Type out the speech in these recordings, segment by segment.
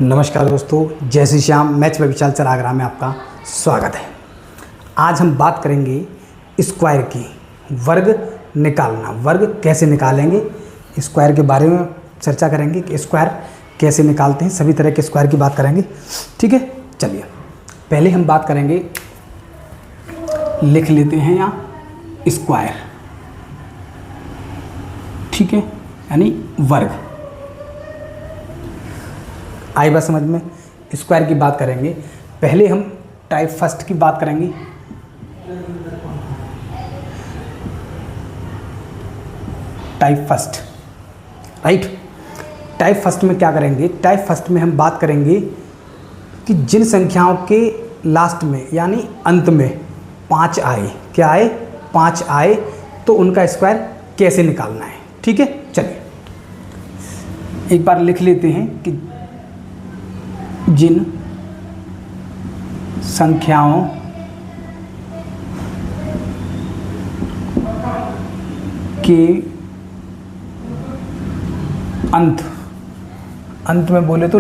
नमस्कार दोस्तों, जय श्री श्याम। मैथ्स बाय विशाल चरागरा में आपका स्वागत है। आज हम बात करेंगे स्क्वायर की। वर्ग निकालना, वर्ग कैसे निकालेंगे, स्क्वायर के बारे में चर्चा करेंगे कि स्क्वायर कैसे निकालते हैं। सभी तरह के स्क्वायर की बात करेंगे, ठीक है। चलिए पहले हम बात करेंगे, लिख लेते हैं यहाँ स्क्वायर, ठीक है, यानी वर्ग। आई बात समझ में। स्क्वायर की बात करेंगे, पहले हम टाइप फर्स्ट की बात करेंगे। Type first, right. Type first में क्या करेंगे, टाइप फर्स्ट में हम बात करेंगे कि जिन संख्याओं के लास्ट में यानी अंत में 5 आए, क्या आए, 5 आए, तो उनका स्क्वायर कैसे निकालना है, ठीक है। चलिए एक बार लिख लेते हैं कि जिन संख्याओं के अंत में बोले तो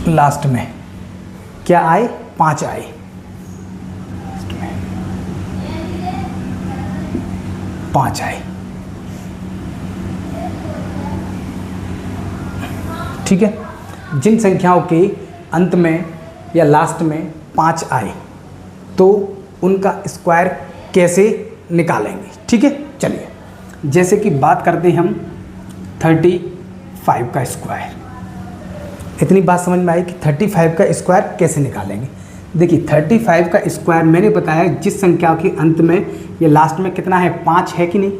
लास्ट में क्या आए, 5 आए, 5 आए, ठीक है। जिन संख्याओं के अंत में या लास्ट में 5 आए तो उनका स्क्वायर कैसे निकालेंगे, ठीक है। चलिए जैसे कि बात करते हैं हम 35 का स्क्वायर। इतनी बात समझ में आई कि 35 का स्क्वायर कैसे निकालेंगे। देखिए 35 का स्क्वायर मैंने बताया जिस संख्या के अंत में या लास्ट में कितना है, 5 है कि नहीं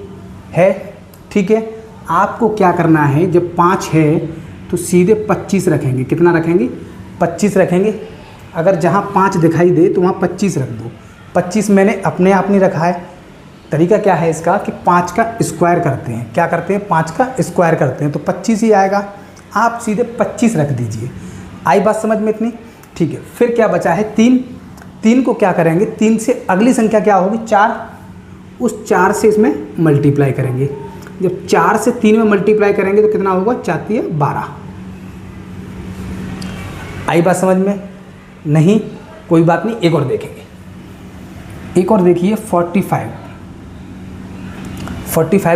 है, ठीक है। आपको क्या करना है, जब 5 है तो सीधे 25 रखेंगे। कितना रखेंगे, 25 रखेंगे। अगर जहाँ 5 दिखाई दे तो वहाँ 25 रख दो। 25 मैंने अपने आप नहीं रखा है। तरीका क्या है इसका कि 5 का स्क्वायर करते हैं। क्या करते हैं, 5 का स्क्वायर करते हैं तो 25 ही आएगा। आप सीधे 25 रख दीजिए। आई बात समझ में इतनी, ठीक है। फिर क्या बचा है, 3 को क्या करेंगे, 3 से अगली संख्या क्या होगी, 4। उस 4 से इसमें मल्टीप्लाई करेंगे। जब 4 से 3 में मल्टीप्लाई करेंगे तो कितना होगा, 4 × 12। आई बात समझ में, नहीं कोई बात नहीं, एक और देखेंगे। एक और देखिए 45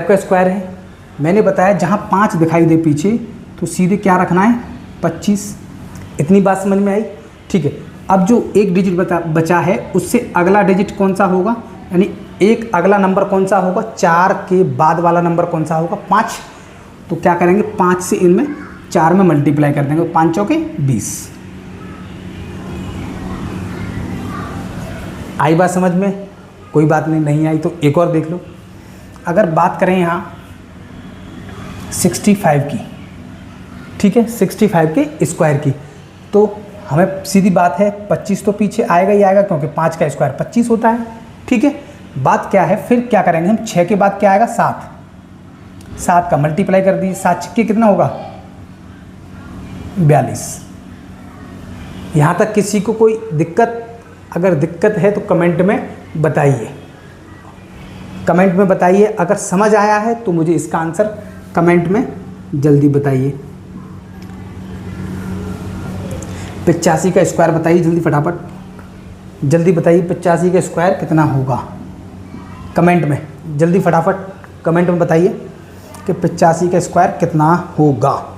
का स्क्वायर है। मैंने बताया जहाँ 5 दिखाई दे पीछे तो सीधे क्या रखना है, 25। इतनी बात समझ में आई, ठीक है। अब जो एक डिजिट बचा है उससे अगला डिजिट कौन सा होगा, यानी एक अगला नंबर कौन सा होगा, 4 के बाद वाला नंबर कौन सा होगा, 5। तो क्या करेंगे, 5 से इनमें 4 में मल्टीप्लाई कर देंगे, 5 चौके 20। आई बात समझ में, कोई बात नहीं आई तो एक और देख लो। अगर बात करें यहाँ 65 की, ठीक है, 65 के स्क्वायर की, तो हमें सीधी बात है 25 तो पीछे आएगा ही आएगा क्योंकि 5 का स्क्वायर 25 होता है, ठीक है। बात क्या है, फिर क्या करेंगे हम, 6 के बाद क्या आएगा, 7 का मल्टीप्लाई कर दीजिए। 7 छक्के कितना होगा, 42। यहाँ तक किसी को कोई दिक्कत, अगर दिक्कत है तो कमेंट में बताइए, कमेंट में बताइए। अगर समझ आया है तो मुझे इसका आंसर कमेंट में जल्दी बताइए। 85 का स्क्वायर बताइए जल्दी, फटाफट जल्दी बताइए। 85 का स्क्वायर कितना होगा, कमेंट में जल्दी फटाफट कमेंट में बताइए कि 85 का स्क्वायर कितना होगा।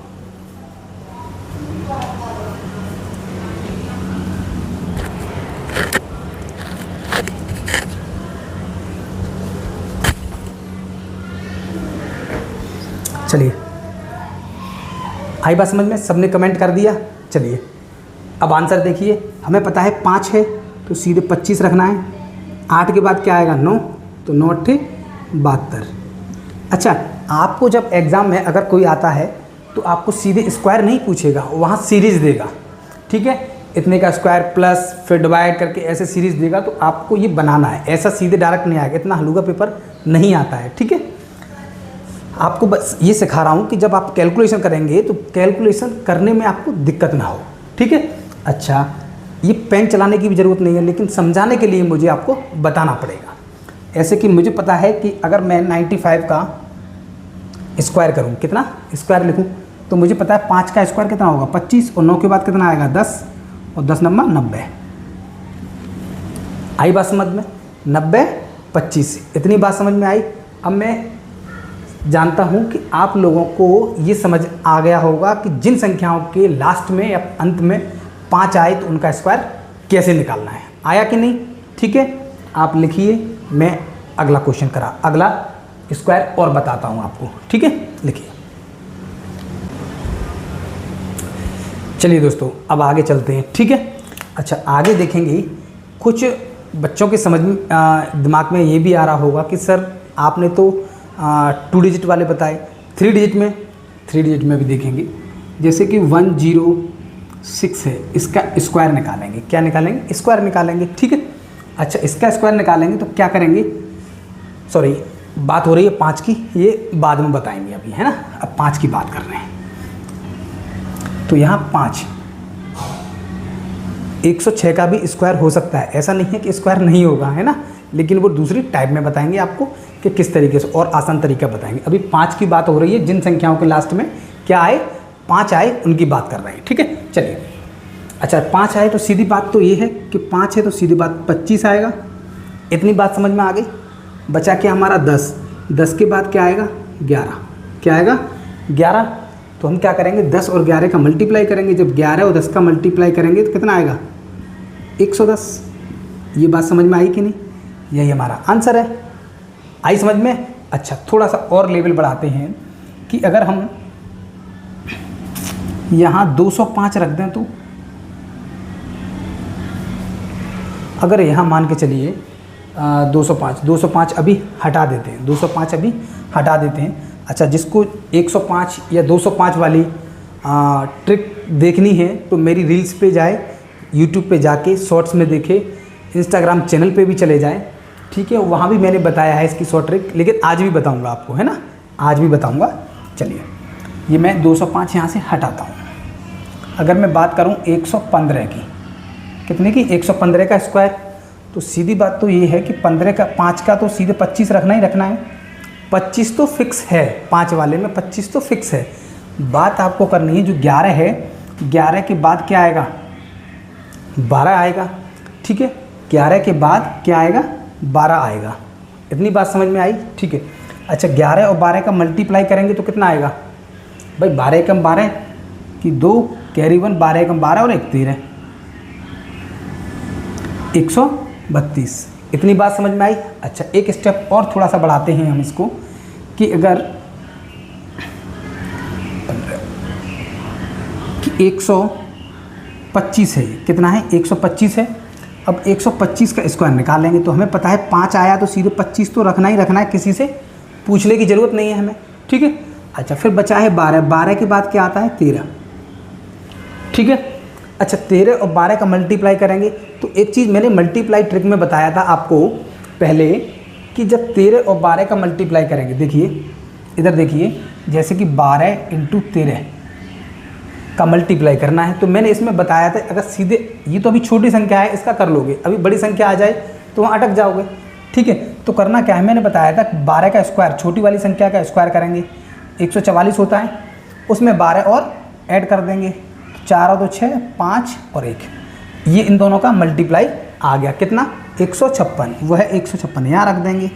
चलिए आई बात समझ में, सबने कमेंट कर दिया। चलिए अब आंसर देखिए। हमें पता है 5 है तो सीधे 25 रखना है। 8 के बाद क्या आएगा, 9, तो 9 × 72। अच्छा, आपको जब एग्ज़ाम में अगर कोई आता है तो आपको सीधे स्क्वायर नहीं पूछेगा, वहाँ सीरीज़ देगा, ठीक है। इतने का स्क्वायर प्लस फिर डिवाइड करके ऐसे सीरीज़ देगा, तो आपको ये बनाना है। ऐसा सीधे डायरेक्ट नहीं आएगा, इतना हलूका पेपर नहीं आता है, ठीक है। आपको बस ये सिखा रहा हूँ कि जब आप कैलकुलेशन करेंगे तो कैलकुलेशन करने में आपको दिक्कत ना हो, ठीक है। अच्छा, ये पेन चलाने की भी ज़रूरत नहीं है, लेकिन समझाने के लिए मुझे आपको बताना पड़ेगा। ऐसे कि मुझे पता है कि अगर मैं 95 का स्क्वायर करूँ, कितना स्क्वायर लिखूँ, तो मुझे पता है 5 का स्क्वायर कितना होगा 25, और 9 के बाद कितना आएगा 10, और 10 नंबर 90। आई बात समझ में? 90 25, इतनी बात समझ में आई। अब मैं जानता हूँ कि आप लोगों को ये समझ आ गया होगा कि जिन संख्याओं के लास्ट में या अंत में 5 आए तो उनका स्क्वायर कैसे निकालना है। आया कि नहीं? ठीक है, आप लिखिए, मैं अगला क्वेश्चन अगला स्क्वायर और बताता हूँ आपको। ठीक है, लिखिए। चलिए दोस्तों, अब आगे चलते हैं। ठीक है, अच्छा, आगे देखेंगे। कुछ बच्चों के समझ में दिमाग में ये भी आ रहा होगा कि सर आपने तो 2 डिजिट वाले बताए, 3 डिजिट में भी देखेंगे। जैसे कि 106 है, इसका स्क्वायर निकालेंगे। क्या निकालेंगे? स्क्वायर निकालेंगे। ठीक है, अच्छा, इसका स्क्वायर निकालेंगे तो क्या करेंगे, सॉरी बात हो रही है 5 की, ये बाद में बताएंगे अभी, है ना। अब 5 की बात कर रहे हैं, तो यहाँ 5, 106 का भी स्क्वायर हो सकता है, ऐसा नहीं है कि स्क्वायर नहीं होगा, है ना, लेकिन वो दूसरी टाइप में बताएंगे आपको कि किस तरीके से, और आसान तरीका बताएंगे। अभी 5 की बात हो रही है, जिन संख्याओं के लास्ट में क्या आए 5 आए उनकी बात कर रहे हैं। ठीक है, चलिए। अच्छा, 5 आए तो सीधी बात तो ये है कि 5 है तो सीधी बात 25 आएगा। इतनी बात समझ में आ गई। बचा क्या हमारा 10, 10 के बाद क्या आएगा 11, क्या आएगा 11। तो हम क्या करेंगे, 10 और 11 का मल्टीप्लाई करेंगे। जब 11 और 10 का मल्टीप्लाई करेंगे तो कितना आएगा 110। ये बात समझ में आई कि नहीं? यही हमारा आंसर है। आई समझ में? अच्छा, थोड़ा सा और लेवल बढ़ाते हैं कि अगर हम यहाँ 205 रख दें तो, अगर यहाँ मान के चलिए 205 अभी हटा देते हैं, 205 अभी हटा देते हैं। अच्छा, जिसको 105 या 205 वाली ट्रिक देखनी है तो मेरी रील्स पे जाए, यूट्यूब पे जाके शॉर्ट्स में देखे, इंस्टाग्राम चैनल पे भी चले जाएं। ठीक है, वहाँ भी मैंने बताया है इसकी शॉर्ट ट्रिक, लेकिन आज भी बताऊँगा आपको, है ना, आज भी बताऊँगा। चलिए, ये मैं 205 यहाँ से हटाता हूँ। अगर मैं बात करूँ 115 की, कितने की 115 का स्क्वायर, तो सीधी बात तो ये है कि 15 का 5 का तो सीधे 25 रखना ही रखना है। 25 तो फिक्स है, 5 वाले में 25 तो फिक्स है। बात आपको करनी है जो 11 है, 11 के बाद क्या आएगा 12 आएगा। ठीक है, 11 के बाद क्या आएगा 12 आएगा। इतनी बात समझ में आई? ठीक है, अच्छा, 11 और 12 का मल्टीप्लाई करेंगे तो कितना आएगा भाई, 12 एकम 12 की 2 कैरी 1, 12 एकम 12 और 1 13, 132। इतनी बात समझ में आई? अच्छा, एक स्टेप और थोड़ा सा बढ़ाते हैं हम इसको कि अगर कि 125 है, कितना है 125 है। अब 125 का स्क्वायर निकालेंगे तो हमें पता है 5 आया तो सीधे 25 तो रखना ही रखना है, किसी से पूछने की ज़रूरत नहीं है हमें। ठीक है, अच्छा, फिर बचा है 12, 12 के बाद क्या आता है 13। ठीक है, अच्छा, 13 और 12 का मल्टीप्लाई करेंगे तो एक चीज़ मैंने मल्टीप्लाई ट्रिक में बताया था आपको पहले कि जब 13 और 12 का मल्टीप्लाई करेंगे, देखिए इधर देखिए, जैसे कि 12 × 13 का मल्टीप्लाई करना है, तो मैंने इसमें बताया था अगर सीधे, ये तो अभी छोटी संख्या है इसका कर लोगे, अभी बड़ी संख्या आ जाए तो वहाँ अटक जाओगे। ठीक है, तो करना क्या है, मैंने बताया था 12 का स्क्वायर, छोटी वाली संख्या का स्क्वायर करेंगे, 144 होता है, उसमें 12 और ऐड कर देंगे, 4 और 2 6, 5 और 1, ये इन दोनों का मल्टीप्लाई आ गया, कितना 156, वह है 156, यहाँ रख देंगे।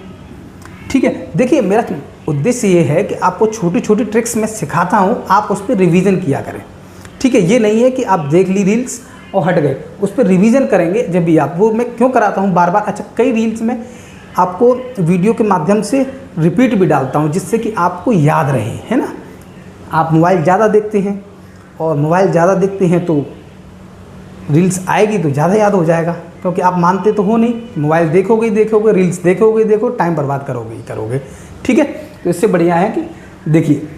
ठीक है, देखिए मेरा उद्देश्य ये है कि आपको छोटी छोटी ट्रिक्स मैं सिखाता हूँ, आप उस पर रिवीजन किया करें। ठीक है, ये नहीं है कि आप देख ली रील्स और हट गए, उस पर रिवीजन करेंगे जब भी आप, वो मैं क्यों कराता हूँ बार बार। अच्छा, कई रील्स में आपको वीडियो के माध्यम से रिपीट भी डालता हूँ जिससे कि आपको याद रहे, है ना। आप मोबाइल ज़्यादा देखते हैं और मोबाइल ज़्यादा देखते हैं तो रील्स आएगी तो ज़्यादा याद हो जाएगा, क्योंकि आप मानते तो हो नहीं, मोबाइल देखोगे ही देखोगे, रील्स देखोगे ही देखो, टाइम बर्बाद करोगे ही करोगे। ठीक है, तो इससे बढ़िया है कि देखिए,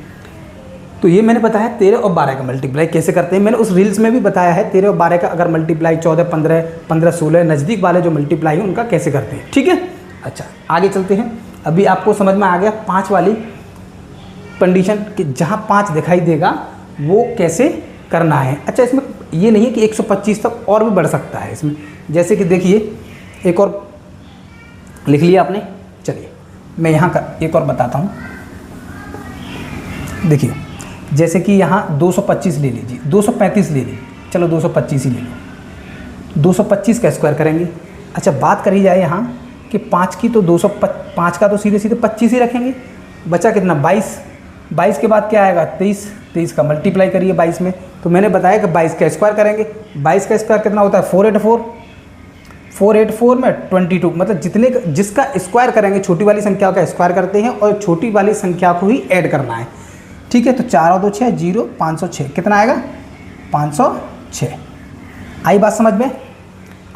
तो ये मैंने बताया 13 और 12 का मल्टीप्लाई कैसे करते हैं, मैंने उस रील्स में भी बताया है 13 और 12 का अगर मल्टीप्लाई 14 15 15 16 नज़दीक वाले जो मल्टीप्लाई है उनका कैसे करते हैं। ठीक है, अच्छा आगे चलते हैं। अभी आपको समझ में आ गया 5 वाली कंडीशन कि जहाँ 5 दिखाई देगा वो कैसे करना है। अच्छा, इसमें ये नहीं है कि 125 तक और भी बढ़ सकता है इसमें, जैसे कि देखिए एक और लिख लिया आपने, चलिए मैं यहाँ का एक और बताता हूँ। देखिए जैसे कि यहाँ 225 ले लीजिए, 235 ले लीजिए, चलो 225 ही ले लो, 225 का स्क्वायर करेंगे। अच्छा बात करी जाए यहाँ कि 5 की, तो 205 का तो सीधे सीधे 25 ही रखेंगे, बचा कितना 22, 22 के बाद क्या आएगा 23, 23 का मल्टीप्लाई करिए 22 में, तो मैंने बताया कि 22 का स्क्वायर करेंगे। 22 का स्क्वायर कितना होता है 484, 484 में 22, मतलब जितने जिसका स्क्वायर करेंगे, छोटी वाली संख्या का स्क्वायर करते हैं और छोटी वाली संख्या को ही ऐड करना है, ठीक है। तो 4 और 2 6, 0, 506, कितना आएगा 506। आई बात समझ में।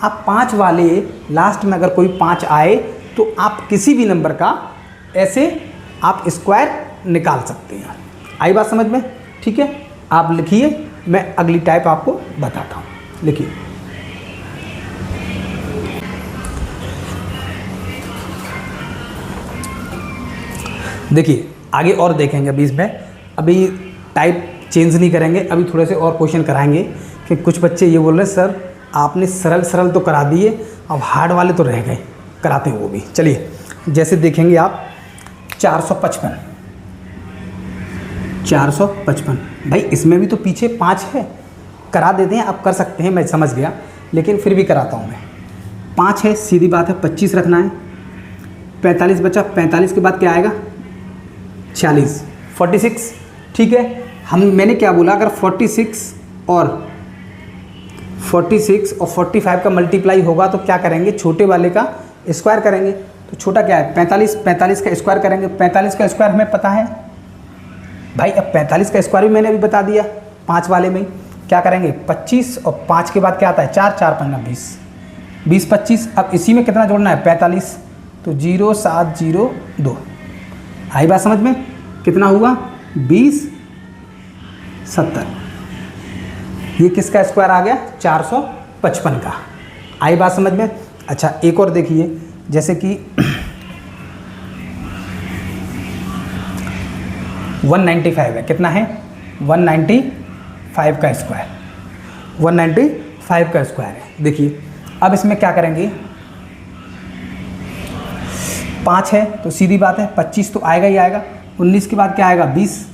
आप 5 वाले लास्ट में अगर कोई 5 आए तो आप किसी भी नंबर का ऐसे आप स्क्वायर निकाल सकते हैं। आई बात समझ में, ठीक है। आप लिखिए, मैं अगली टाइप आपको बताता हूँ। लिखिए, देखिए आगे और देखेंगे अभी इसमें, अभी टाइप चेंज नहीं करेंगे, अभी थोड़े से और क्वेश्चन कराएंगे कि कुछ बच्चे ये बोल रहे हैं सर आपने सरल सरल तो करा दिए, अब हार्ड वाले तो रह गए, कराते हैं वो भी। चलिए जैसे देखेंगे आप 455, 455 भाई इसमें भी तो पीछे 5 है, करा देते हैं, आप कर सकते हैं, मैं समझ गया, लेकिन फिर भी कराता हूँ मैं। 5 है, सीधी बात है, 25 रखना है। 45 बचा, 45 के बाद क्या आएगा 46, 46, ठीक है। मैंने क्या बोला, अगर 46 और 45 का मल्टीप्लाई होगा तो क्या करेंगे, छोटे वाले का स्क्वायर करेंगे। तो छोटा क्या है 45, 45 का स्क्वायर करेंगे। 45 का स्क्वायर हमें पता है भाई, अब 45 का स्क्वायर भी मैंने अभी बता दिया। 5 वाले में क्या करेंगे 25 और 5 के बाद क्या आता है 4, 4 5 20, 20 25। अब इसी में कितना जोड़ना है 45, तो 0 7 0 2। आई बात समझ में, कितना हुआ 20 70। ये किसका स्क्वायर आ गया 455 का। आई बात समझ में। अच्छा एक और देखिए, जैसे कि 195 है, कितना है 195 का स्क्वायर, 195 का स्क्वायर है। देखिए अब इसमें क्या करेंगे, 5 है तो सीधी बात है 25 तो आएगा ही आएगा। 19 के बाद क्या आएगा 20,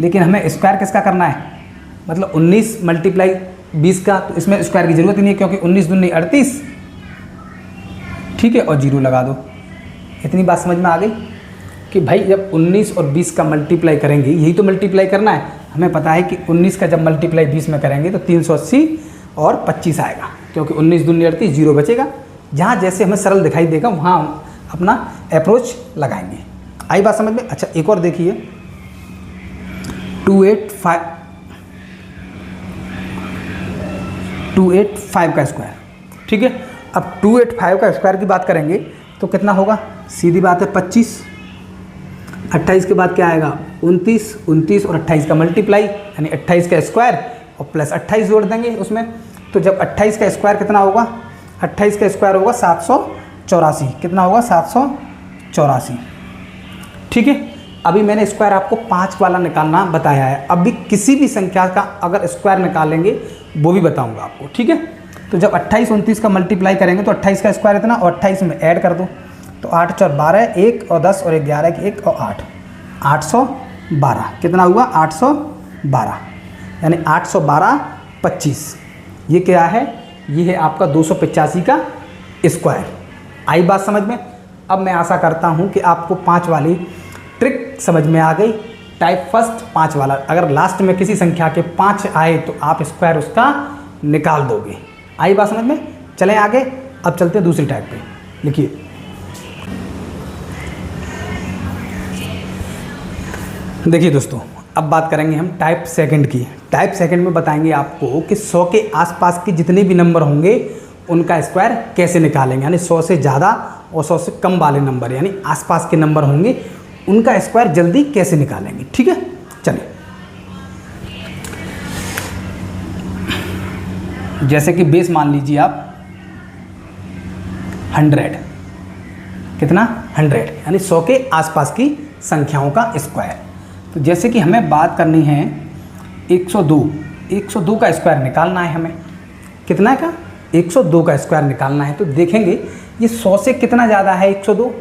लेकिन हमें स्क्वायर किसका करना है, मतलब 19 मल्टीप्लाई 20 का, तो इसमें स्क्वायर की जरूरत ही नहीं है क्योंकि 19 दूनी 38, ठीक है, और 0 लगा दो। इतनी बात समझ में आ गई कि भाई जब 19 और 20 का मल्टीप्लाई करेंगे, यही तो मल्टीप्लाई करना है, हमें पता है कि 19 का जब मल्टीप्लाई 20 में करेंगे तो 380 और 25 आएगा, क्योंकि 19 दूनी 38, 0 बचेगा। जहाँ जैसे हमें सरल दिखाई देगा वहाँ अपना अप्रोच लगाएंगे। आई बात समझ में। अच्छा एक और देखिए 285 का स्क्वायर, ठीक है। अब 285 का स्क्वायर की बात करेंगे तो कितना होगा, सीधी बात है 25, 28 के बाद क्या आएगा 29, 29 और 28 का मल्टीप्लाई, यानी 28 का स्क्वायर और प्लस 28 जोड़ देंगे उसमें। तो जब 28 का स्क्वायर कितना होगा, 28 का स्क्वायर होगा 784, कितना होगा 784, ठीक है। अभी मैंने स्क्वायर आपको 5 वाला निकालना बताया है, अभी किसी भी संख्या का अगर स्क्वायर निकालेंगे वो भी बताऊंगा आपको, ठीक है। तो जब 28 29 का मल्टीप्लाई करेंगे तो 28 का स्क्वायर इतना और 28 में ऐड कर दो, तो 8 4 12, 1 और 10 और 11 1 और 8, 812, कितना हुआ 812, यानी 812 25। ये क्या है, ये है आपका 285 का स्क्वायर। आई बात समझ में। अब मैं आशा करता हूँ कि आपको 5 वाली ट्रिक समझ में आ गई। टाइप फर्स्ट 5 वाला, अगर लास्ट में किसी संख्या के 5 आए तो आप स्क्वायर उसका निकाल दोगे। आई बात समझ में। चलें आगे, अब चलते हैं दूसरी टाइप पे। लिखिए देखिए दोस्तों, अब बात करेंगे हम टाइप सेकंड की। टाइप सेकंड में बताएंगे आपको कि 100 के आसपास के जितने भी नंबर होंगे उनका स्क्वायर कैसे निकालेंगे, यानी 100 से ज़्यादा और 100 से कम वाले नंबर, यानी आसपास के नंबर होंगे उनका स्क्वायर जल्दी कैसे निकालेंगे, ठीक है। चलिए जैसे कि बेस मान लीजिए आप 100, कितना 100, यानी 100 के आसपास की संख्याओं का स्क्वायर। तो जैसे कि हमें बात करनी है 102 का स्क्वायर निकालना है हमें, कितना का 102 का स्क्वायर निकालना है। तो देखेंगे ये 100 से कितना ज़्यादा है, 102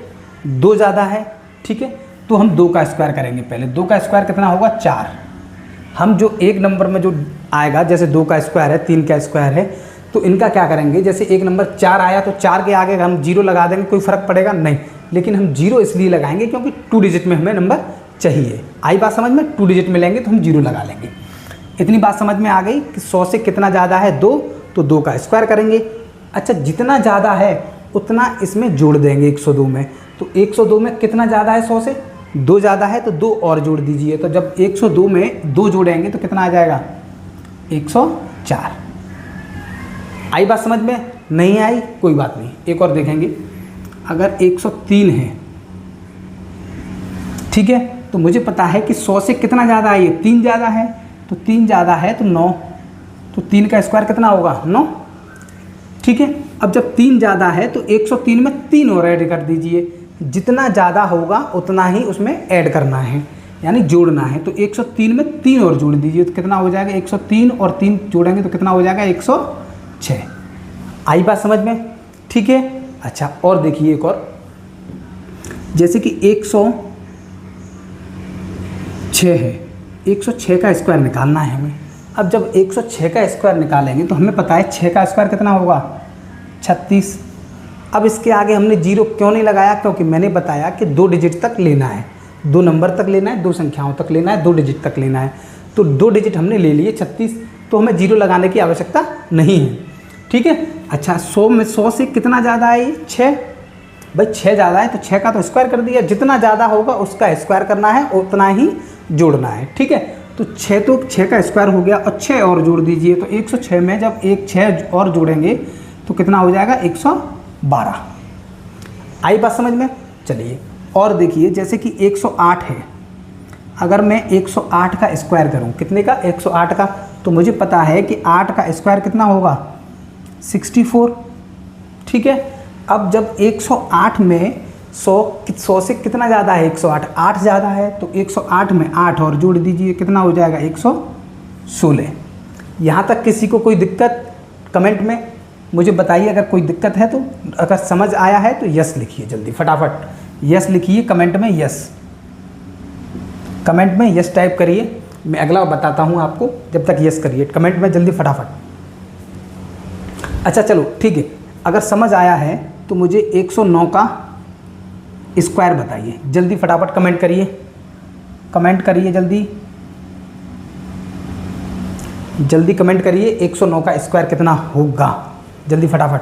2 ज़्यादा है, ठीक है। तो हम 2 का स्क्वायर करेंगे पहले। 2 का स्क्वायर कितना होगा 4। हम जो एक नंबर में जो आएगा, जैसे 2 का स्क्वायर है, 3 का स्क्वायर है, तो इनका क्या करेंगे, जैसे एक नंबर 4 आया तो 4 के आगे हम 0 लगा देंगे, कोई फ़र्क पड़ेगा नहीं। लेकिन हम 0 इसलिए लगाएंगे क्योंकि 2 डिजिट में हमें नंबर चाहिए। आई बात समझ में? 2 डिजिट में लेंगे तो हम 0 लगा लेंगे। इतनी बात समझ में आ गई कि 100 से कितना ज़्यादा है 2, तो 2 का स्क्वायर करेंगे। अच्छा, जितना ज़्यादा है उतना इसमें जोड़ देंगे 102 में। तो 102 में कितना ज़्यादा है 100 से? 2 ज़्यादा है तो 2 और जोड़ दीजिए। तो जब 102 में 2 जोड़ेंगे तो कितना आ जाएगा 104। आई बात समझ में? नहीं आई कोई बात नहीं, एक और देखेंगे। अगर 103 है, ठीक है, तो मुझे पता है कि 100 से कितना ज़्यादा है, ये 3 ज़्यादा है, तो 3 ज़्यादा है तो 9, तो 3 का स्क्वायर कितना होगा 9। ठीक है, अब जब 3 ज़्यादा है तो 103 में 3 और ऐड कर दीजिए। जितना ज़्यादा होगा उतना ही उसमें ऐड करना है, यानी जोड़ना है। तो 103 में 3 और जोड़ दीजिए तो कितना हो जाएगा 103 और 3 जोड़ेंगे तो कितना हो जाएगा 106। आई बात समझ में? ठीक है। अच्छा, और देखिए एक और, जैसे कि 106 है, 106 का स्क्वायर निकालना है हमें। अब जब 106 का स्क्वायर निकालेंगे तो हमें पता है 6 का स्क्वायर कितना होगा 36। अब इसके आगे हमने 0 क्यों नहीं लगाया? क्योंकि मैंने बताया कि 2 डिजिट तक लेना है, 2 नंबर तक लेना है, 2 संख्याओं तक लेना है, 2 डिजिट तक लेना है। तो 2 डिजिट हमने ले लिए 36, तो हमें 0 लगाने की आवश्यकता नहीं है। ठीक है। अच्छा, 100 में 100 से कितना ज़्यादा है ये 6। भाई 6 ज़्यादा है तो 6 का तो स्क्वायर कर दिया। जितना ज़्यादा होगा उसका स्क्वायर करना है, उतना ही जोड़ना है। ठीक है, तो 6 का स्क्वायर हो गया और 6 और जोड़ दीजिए। तो 106 में जब 6 और जोड़ेंगे तो कितना हो जाएगा 112। आई बात समझ में? चलिए और देखिए, जैसे कि 108 है, अगर मैं 108 का स्क्वायर करूं, कितने का 108 का, तो मुझे पता है कि 8 का स्क्वायर कितना होगा 64। ठीक है, अब जब 108 में 100 से कितना ज़्यादा है 108, 8 ज़्यादा है, तो 108 में 8 और जोड़ दीजिए, कितना हो जाएगा 116। यहाँ तक किसी को कोई दिक्कत कमेंट में मुझे बताइए। अगर कोई दिक्कत है तो, अगर समझ आया है तो यस लिखिए जल्दी फटाफट, यस लिखिए कमेंट में, यस कमेंट में यस टाइप करिए। मैं अगला बताता हूँ आपको, जब तक यस करिए कमेंट में जल्दी फटाफट। अच्छा चलो ठीक है, अगर समझ आया है तो मुझे 109 का स्क्वायर बताइए जल्दी फटाफट, कमेंट करिए, कमेंट करिए जल्दी जल्दी कमेंट करिए। 109 का स्क्वायर कितना होगा जल्दी फटाफट।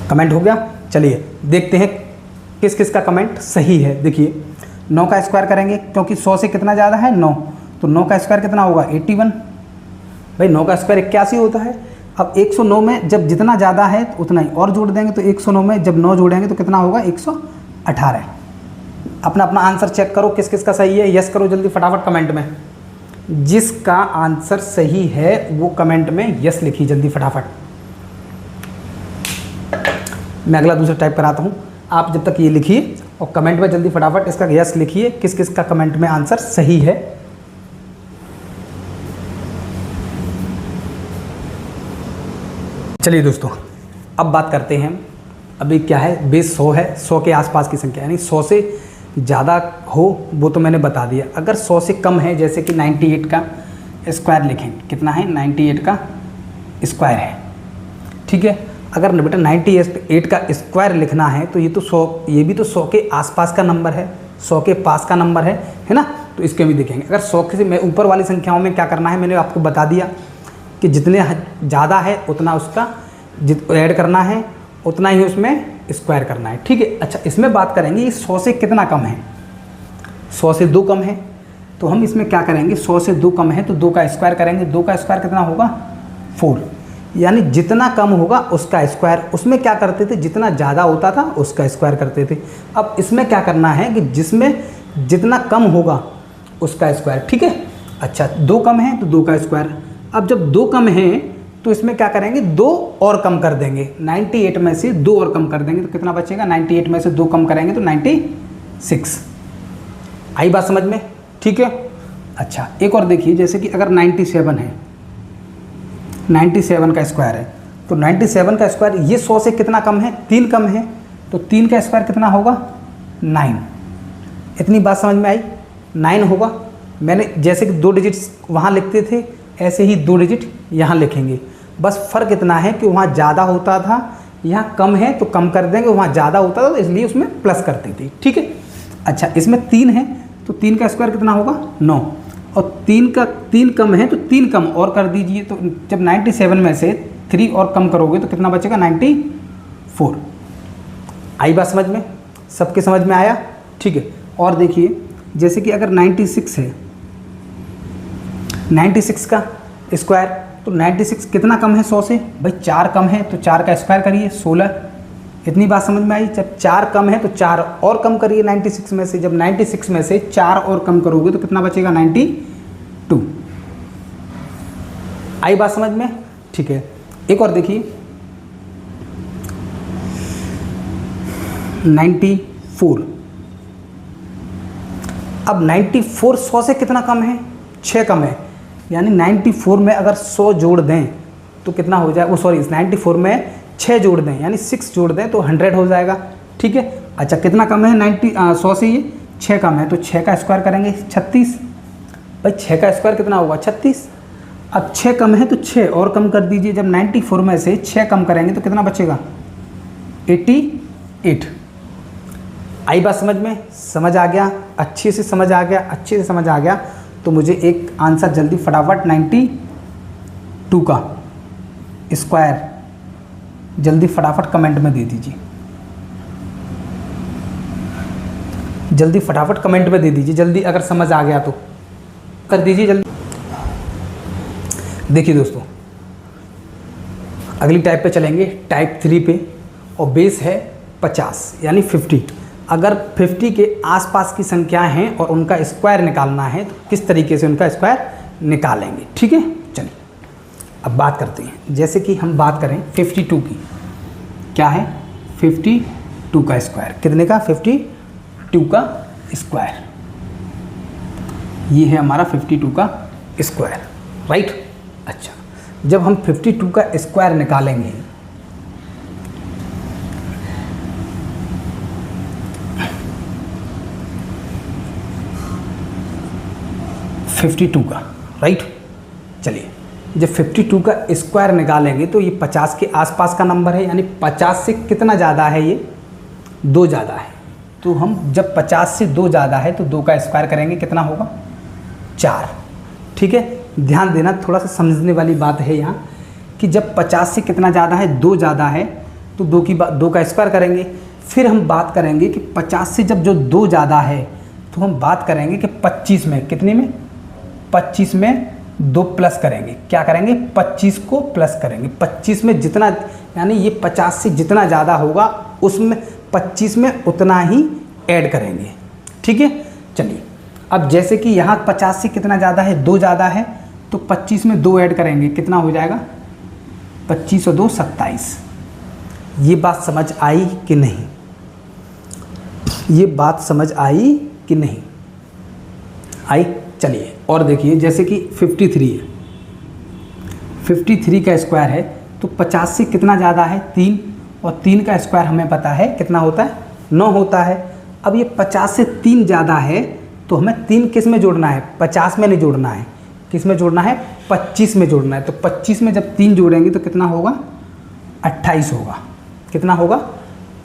कमेंट हो गया? चलिए देखते हैं किस किस का कमेंट सही है। देखिए 9 का स्क्वायर करेंगे क्योंकि 100 से कितना ज़्यादा है 9, तो 9 का स्क्वायर कितना होगा 81। भाई 9 का स्क्वायर 81 होता है। अब 109 में जब जितना ज़्यादा है तो उतना ही और जोड़ देंगे, तो 109 में जब 9 जोड़ेंगे तो कितना होगा 118। अपना अपना आंसर चेक करो किस किस का सही है, यस करो जल्दी फटाफट कमेंट में। जिसका आंसर सही है वो कमेंट में यस लिखिए जल्दी फटाफट। मैं अगला दूसरा टाइप कराता हूँ, आप जब तक ये लिखिए और कमेंट में जल्दी फटाफट इसका यस लिखिए किस किस का कमेंट में आंसर सही है। चलिए दोस्तों, अब बात करते हैं। अभी क्या है, बेस 100 है, 100 के आसपास की संख्या, यानी 100 से ज़्यादा हो वो तो मैंने बता दिया। अगर 100 से कम है, जैसे कि 98 का स्क्वायर लिखें, कितना है 98 का स्क्वायर है। ठीक है, अगर बेटा 98 का स्क्वायर लिखना है तो ये तो 100, ये भी तो 100 के आसपास का नंबर है, 100 के पास का नंबर है ना। तो इसके भी देखेंगे। अगर 100 से मैं ऊपर वाली संख्याओं में क्या करना है, मैंने आपको बता दिया कि जितने ज़्यादा है उतना उसका ऐड करना है, उतना ही उसमें स्क्वायर करना है। ठीक है। अच्छा, इसमें बात करेंगे ये 100 से कितना कम है, 100 से 2 कम है, तो हम इसमें क्या करेंगे, 100 से 2 कम है तो 2 का स्क्वायर करेंगे। 2 का स्क्वायर कितना होगा 4, यानी जितना कम होगा उसका स्क्वायर। उसमें क्या करते थे, जितना ज़्यादा होता था उसका स्क्वायर करते थे। अब इसमें क्या करना है कि जिसमें जितना कम होगा उसका स्क्वायर। ठीक है। अच्छा, 2 कम है तो 2 का स्क्वायर। अब जब 2 कम है तो इसमें क्या करेंगे, 2 और कम कर देंगे। 98 में से 2 और कम कर देंगे तो कितना बचेगा, 98 में से 2 कम करेंगे तो 96। आई बात समझ में? ठीक है। अच्छा एक और देखिए, जैसे कि अगर 97 है, 97 का स्क्वायर है, तो 97 का स्क्वायर ये 100 से कितना कम है, 3 कम है, तो 3 का स्क्वायर कितना होगा, 9। इतनी बात समझ में आई, 9 होगा। मैंने जैसे कि 2 डिजिट्स वहाँ लिखते थे, ऐसे ही 2 डिजिट यहाँ लिखेंगे। बस फ़र्क इतना है कि वहाँ ज़्यादा होता था, यहाँ कम है तो कम कर देंगे, वहाँ ज़्यादा होता था तो इसलिए उसमें प्लस करते थे, ठीक है। अच्छा इसमें 3 है, तो 3 का स्क्वायर कितना होगा, 9, और 3 कम है तो 3 कम और कर दीजिए, तो जब 97 में से 3 और कम करोगे तो कितना बचेगा, 94। आई बात समझ में, सबके समझ में आया, ठीक है। और देखिए जैसे कि अगर 96 है, 96 का स्क्वायर, तो 96 कितना कम है 100 से, भाई 4 कम है, तो 4 का स्क्वायर करिए 16। इतनी बात समझ में आई। जब 4 कम है तो 4 और कम करिए 96 में से, जब 96 में से 4 और कम करोगे तो कितना बचेगा, 92। आई बात समझ में, ठीक है। एक और देखिए 94, अब 94 100 से कितना कम है, 6 कम है, यानी 94 में अगर 100 जोड़ दें तो कितना हो जाए, वो सॉरी 94 में 6 जोड़ दें यानी 6 जोड़ दें तो 100 हो जाएगा, ठीक है। अच्छा कितना कम है 100 से, ये 6 कम है, तो 6 का स्क्वायर करेंगे 36। भाई 6 का स्क्वायर कितना होगा, 36। अब 6 कम है तो 6 और कम कर दीजिए, जब 94 में से 6 कम करेंगे तो कितना बचेगा, 88। आई बात समझ में, समझ आ गया, अच्छे से समझ आ गया, अच्छे से समझ आ गया। तो मुझे एक आंसर जल्दी फटाफट 92 का स्क्वायर जल्दी फटाफट कमेंट में दे दीजिए, जल्दी फटाफट कमेंट में दे दीजिए, जल्दी अगर समझ आ गया तो कर दीजिए जल्दी। देखिए दोस्तों अगली टाइप पे चलेंगे, टाइप 3 पे, और बेस है 50 यानी 50। अगर 50 के आसपास की संख्या हैं और उनका स्क्वायर निकालना है तो किस तरीके से उनका स्क्वायर निकालेंगे, ठीक है। चलिए अब बात करते हैं, जैसे कि हम बात करें 52 की, क्या है 52 का स्क्वायर, कितने का, 52 का स्क्वायर, ये है हमारा 52 का स्क्वायर, राइट। अच्छा जब हम 52 का स्क्वायर निकालेंगे, का राइट, चलिए जब 52 का स्क्वायर निकालेंगे तो ये 50 के आसपास का नंबर है, यानी 50 से कितना ज़्यादा है, ये 2 ज़्यादा है। तो हम जब 50 से 2 ज़्यादा है तो 2 का स्क्वायर करेंगे, कितना होगा, 4, ठीक है। ध्यान देना, थोड़ा सा समझने वाली बात है यहाँ कि जब 50 से कितना ज़्यादा है, 2 ज़्यादा है, तो 2 का स्क्वायर करेंगे। फिर हम बात करेंगे कि 50 से जब जो 2 ज़्यादा है तो हम बात करेंगे कि 25 में, कितने में, 25 में 2 प्लस करेंगे, क्या करेंगे, 25 को प्लस करेंगे। 25 में जितना, यानी ये 50 से जितना ज़्यादा होगा उसमें 25 में उतना ही ऐड करेंगे, ठीक है। चलिए अब जैसे कि यहाँ 50 से कितना ज़्यादा है, 2 ज़्यादा है, तो 25 में 2 ऐड करेंगे, कितना हो जाएगा, 25 और 2 27। ये बात समझ आई कि नहीं, ये बात समझ आई कि नहीं आई। चलिए और देखिए जैसे कि 53 है, 53 का स्क्वायर है, तो 50 से कितना ज़्यादा है, 3, और 3 का स्क्वायर हमें पता है कितना होता है, 9 होता है। अब ये 50 से 3 ज़्यादा है तो हमें 3 किस में जोड़ना है, 50 में नहीं जोड़ना है, किस में जोड़ना है, 25 में जोड़ना है। तो 25 में जब 3 जोड़ेंगे तो कितना होगा, 28 होगा, कितना होगा,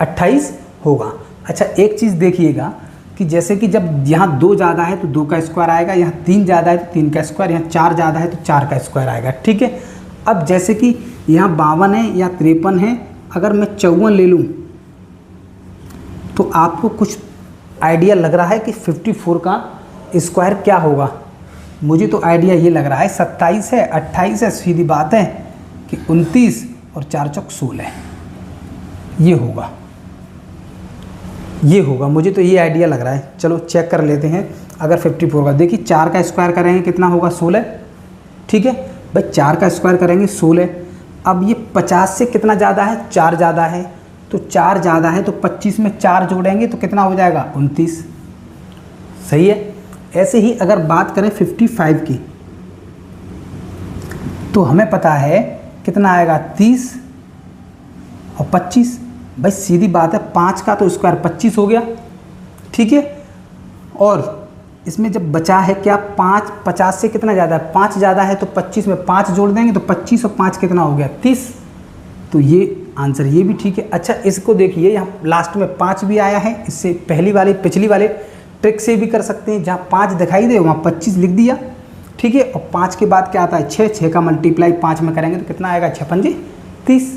28 होगा। अच्छा एक चीज़ देखिएगा कि जैसे कि जब यहाँ 2 ज़्यादा है तो 2 का स्क्वायर आएगा, यहाँ 3 ज़्यादा है तो 3 का स्क्वायर, यहाँ 4 ज़्यादा है तो 4 का स्क्वायर आएगा, ठीक है। अब जैसे कि यहाँ 52 है या 53 है, अगर मैं 54 ले लूँ तो आपको कुछ आइडिया लग रहा है कि 54 का स्क्वायर क्या होगा। मुझे तो आइडिया ये लग रहा है 27 है, 28 है, सीधी बात है कि 29 और 4 चौक 16 है, ये होगा, ये होगा, मुझे तो ये आइडिया लग रहा है। चलो चेक कर लेते हैं। अगर 54 का, देखिए 4 का स्क्वायर करेंगे कितना होगा, 16, ठीक है भाई, 4 का स्क्वायर करेंगे 16। अब ये 50 से कितना ज़्यादा है, 4 ज़्यादा है, तो 4 ज़्यादा है तो 25 में 4 जोड़ेंगे तो कितना हो जाएगा, 29, सही है। ऐसे ही अगर बात करें 55 की, तो हमें पता है कितना आएगा 30 और 25। भाई सीधी बात है, 5 का तो स्क्वायर 25 हो गया, ठीक है। और इसमें जब बचा है क्या 5, 50 से कितना ज़्यादा है, 5 ज़्यादा है, तो 25 में 5 जोड़ देंगे तो 25 और 5 कितना हो गया 30। तो ये आंसर ये भी ठीक है। अच्छा इसको देखिए, यहाँ लास्ट में 5 भी आया है, इससे पिछली वाले ट्रिक से भी कर सकते हैं, जहाँ 5 दिखाई दे वहाँ 25 लिख दिया, ठीक है। और 5 के बाद क्या आता है 6, 6 का मल्टीप्लाई 5 में करेंगे तो कितना आएगा 6 पंजे 30।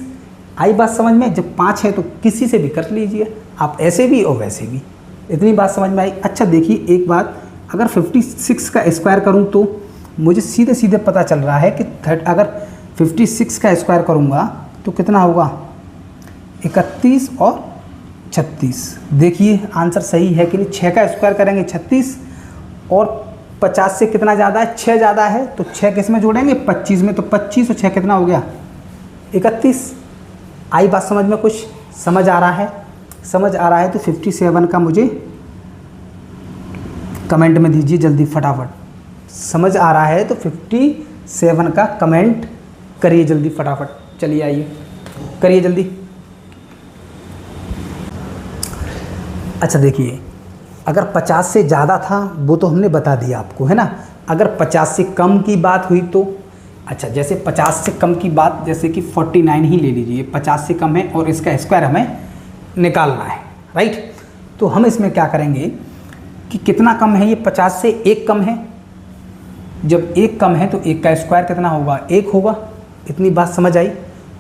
आई बात समझ में? जब 5 है तो किसी से भी कर लीजिए आप, ऐसे भी और वैसे भी। इतनी बात समझ में आई? अच्छा देखिए एक बात, अगर 56 का स्क्वायर करूं तो मुझे सीधे सीधे पता चल रहा है कि अगर 56 का स्क्वायर करूंगा तो कितना होगा 31 और 36। देखिए आंसर सही है कि नहीं। 6 का स्क्वायर करेंगे 36 और 50 से कितना ज़्यादा है 6 ज़्यादा है, तो 6 किस में जोड़ेंगे 25 में, तो 25 और 6 कितना हो गया 31। आई बात समझ में? कुछ समझ आ रहा है? समझ आ रहा है तो 57 का मुझे कमेंट में दीजिए जल्दी फटाफट। समझ आ रहा है तो 57 का कमेंट करिए जल्दी फटाफट। चलिए आइए करिए जल्दी। अच्छा देखिए, अगर 50 से ज़्यादा था वो तो हमने बता दिया आपको, है ना। अगर 50 से कम की बात हुई तो, अच्छा जैसे 50 से कम की बात, जैसे कि 49 ही ले लीजिए, 50 से कम है और इसका स्क्वायर हमें निकालना है, राइट। तो हम इसमें क्या करेंगे कि कितना कम है ये 50 से 1 कम है। जब 1 कम है तो 1 का स्क्वायर कितना होगा 1 होगा। इतनी बात समझ आई?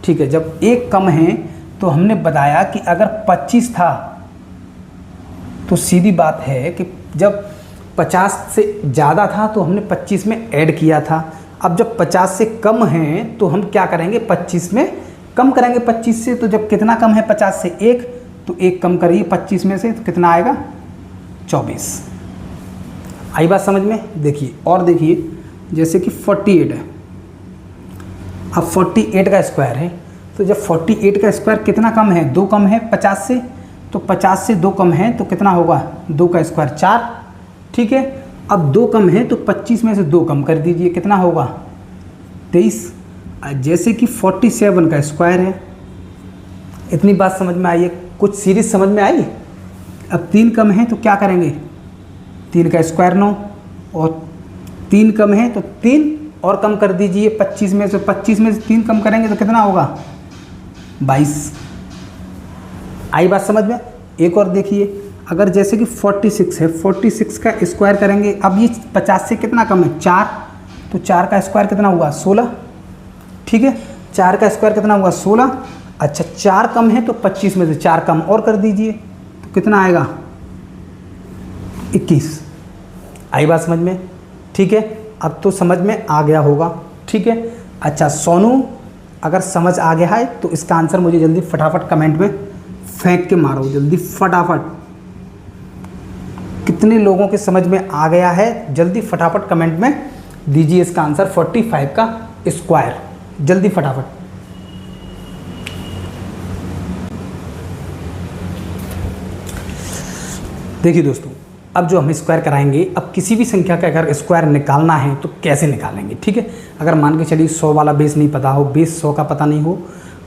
ठीक है। जब 1 कम है तो हमने बताया कि अगर 25 था तो सीधी बात है कि जब 50 से ज़्यादा था तो हमने 25 में ऐड किया था। अब जब 50 से कम है तो हम क्या करेंगे 25 में कम करेंगे 25 से। तो जब कितना कम है 50 से 1, तो 1 कम करिए 25 में से, तो कितना आएगा 24। आई बात समझ में? देखिए और देखिए, जैसे कि 48 है, अब 48 का स्क्वायर है, तो जब 48 का स्क्वायर कितना कम है 2 कम है 50 से, तो 50 से 2 कम है तो कितना होगा 2 का स्क्वायर 4, ठीक है। अब 2 कम है तो 25 में से 2 कम कर दीजिए, कितना होगा 23। जैसे कि 47 का स्क्वायर है। इतनी बात समझ में आई है? कुछ सीरीज समझ में आई? अब 3 कम है तो क्या करेंगे 3 का स्क्वायर 9, और 3 कम है तो 3 और कम कर दीजिए 25 में से, 25 में से 3 कम करेंगे तो कितना होगा 22। आई बात समझ में? एक और देखिए, अगर जैसे कि 46 है, 46 का स्क्वायर करेंगे, अब ये 50 से कितना कम है 4, तो 4 का स्क्वायर कितना हुआ 16, ठीक है। 4 का स्क्वायर कितना हुआ 16। अच्छा 4 कम है तो 25 में से 4 कम और कर दीजिए, तो कितना आएगा 21। आई बात समझ में? ठीक है। अब तो समझ में आ गया होगा, ठीक है। अच्छा सोनू, अगर समझ आ गया है तो इसका आंसर मुझे जल्दी फटाफट कमेंट में फेंक के मारो जल्दी फटाफट। कितने लोगों के समझ में आ गया है जल्दी फटाफट कमेंट में दीजिए इसका आंसर 45 का स्क्वायर, जल्दी फटाफट। देखिए दोस्तों, अब जो हम स्क्वायर कराएंगे, अब किसी भी संख्या का अगर स्क्वायर निकालना है तो कैसे निकालेंगे, ठीक है। अगर मान के चलिए 100 वाला बेस नहीं पता हो, बेस 100 का पता नहीं हो,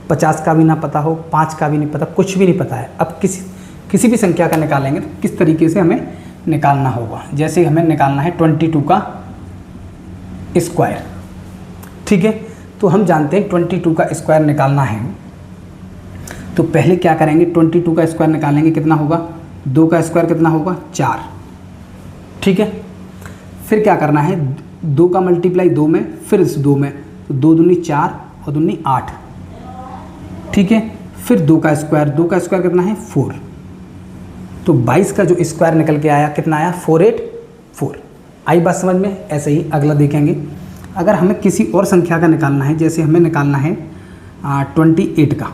50 का भी ना पता हो, 5 का भी नहीं पता, कुछ भी नहीं पता है, अब किसी भी संख्या का निकालेंगे तो किस तरीके से हमें निकालना होगा। जैसे हमें निकालना है 22 का स्क्वायर, ठीक है। तो हम जानते हैं 22 का स्क्वायर निकालना है, तो पहले क्या करेंगे 22 का स्क्वायर निकालेंगे, कितना होगा 2 का स्क्वायर कितना होगा 4, ठीक है। फिर क्या करना है 2 का मल्टीप्लाई 2 में, फिर इस 2 में, तो 2 दूनी 4 और दूनी 8, ठीक है। फिर 2 का स्क्वायर कितना है 4, तो 22 का जो स्क्वायर निकल के आया कितना आया 484। आई बात समझ में? ऐसे ही अगला देखेंगे, अगर हमें किसी और संख्या का निकालना है, जैसे हमें निकालना है 28 का,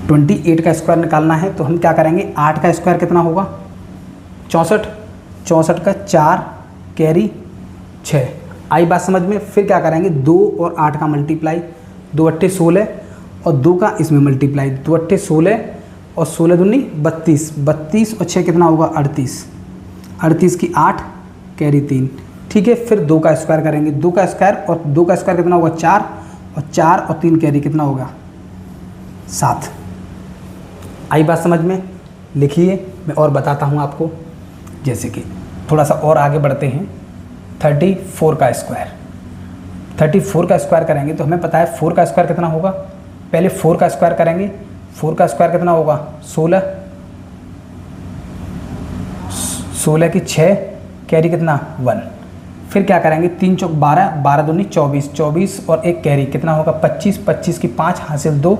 28 का स्क्वायर निकालना है, तो हम क्या करेंगे 8 का स्क्वायर कितना होगा 64, 64 का 4 कैरी 6। आई बात समझ में? फिर क्या करेंगे 2 और 8 का मल्टीप्लाई, 2 अट्ठे 16 और 2 का इसमें मल्टीप्लाई, 2 अट्ठे 16 और 16 दूनी 32, 32 और 6 कितना होगा 38। 38 की 8 कैरी 3, ठीक है। फिर 2 का स्क्वायर करेंगे, 2 का स्क्वायर और 2 का स्क्वायर कितना होगा 4, और 4 और 3 कैरी कितना होगा 7। आई बात समझ में? लिखिए, मैं और बताता हूँ आपको। जैसे कि थोड़ा सा और आगे बढ़ते हैं, 34 का स्क्वायर, 34 का स्क्वायर करेंगे तो हमें पता है 4 का स्क्वायर कितना होगा। पहले 4 का स्क्वायर करेंगे, 4 का स्क्वायर कितना होगा 16, 16 की 6 कैरी कितना 1। फिर क्या करेंगे 3 चौक 12, 12 दूनी 24, 24 और 1 कैरी कितना होगा 25, 25 की 5 हासिल 2,